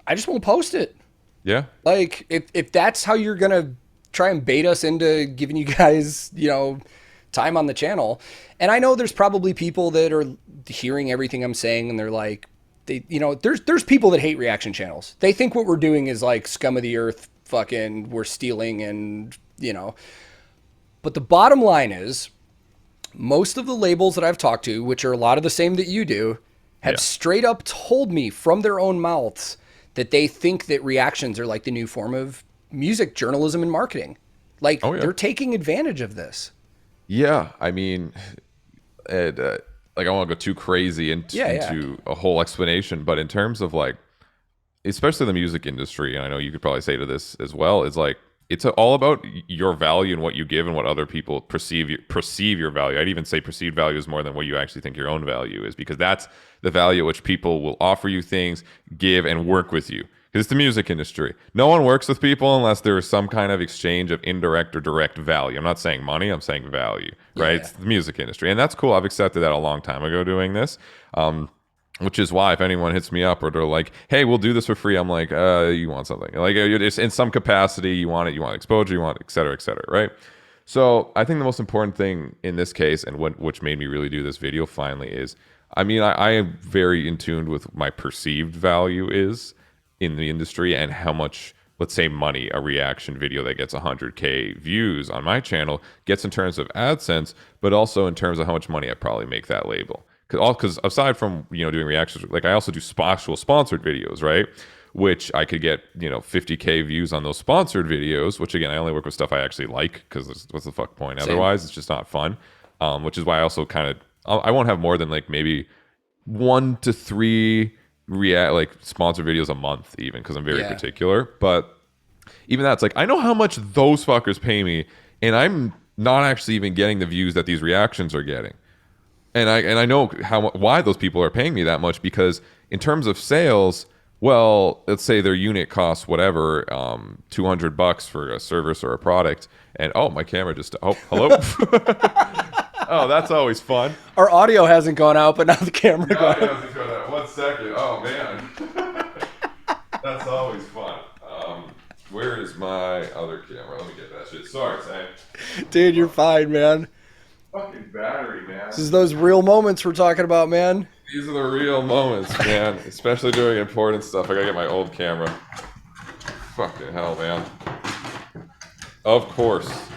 I just won't post it. Yeah. Like, if that's how you're going to try and bait us into giving you guys, you know, time on the channel. And I know there's probably people that are hearing everything I'm saying, and they're like, there's people that hate reaction channels. They think what we're doing is like scum of the earth, fucking, we're stealing and, you know. But the bottom line is, most of the labels that I've talked to, which are a lot of the same that you do, have straight up told me from their own mouths that they think that reactions are like the new form of music journalism and marketing. Like, they're taking advantage of this. Yeah, I mean, like, I don't want to go too crazy into a whole explanation, but in terms of like, especially the music industry, and I know you could probably say to this as well, is like, it's all about your value and what you give and what other people perceive your value. I'd even say perceived value is more than what you actually think your own value is, because that's the value at which people will offer you things, give, and work with you. Because it's the music industry. No one works with people unless there is some kind of exchange of indirect or direct value. I'm not saying money, I'm saying value, right? Yeah. It's the music industry. And that's cool. I've accepted that a long time ago doing this. Which is why if anyone hits me up or they're like, hey, we'll do this for free, I'm like, you want something. Like, it's in some capacity, you want it, you want exposure, you want et cetera, right? So I think the most important thing in this case, and which made me really do this video finally, is, I mean, I am very in tune with my perceived value is in the industry and how much, let's say, money a reaction video that gets 100K views on my channel gets in terms of AdSense, but also in terms of how much money I probably make that label. Because aside from, doing reactions, like, I also do actual sponsored videos, right? which I could get, 50K views on those sponsored videos, which again, I only work with stuff I actually like, because what's the fuck point? Same. Otherwise, it's just not fun. Which is why I also I won't have more than like maybe 1 to 3 sponsored videos a month, even, because I'm very particular. But even that's like, I know how much those fuckers pay me, and I'm not actually even getting the views that these reactions are getting. And I know why those people are paying me that much, because in terms of sales, well, let's say their unit costs whatever, $200 for a service or a product, and my camera just hello. Oh, that's always fun. Our audio hasn't gone out, but now the camera The gone. audio hasn't gone out. 1 second. Oh man, that's always fun. Where is my other camera? Let me get that shit. Sorry, Sam. Dude, you're fine, man. Fucking battery, man. This is those real moments we're talking about, man. These are the real moments, man. Especially doing important stuff. I gotta get my old camera. Fucking hell, man. Of course.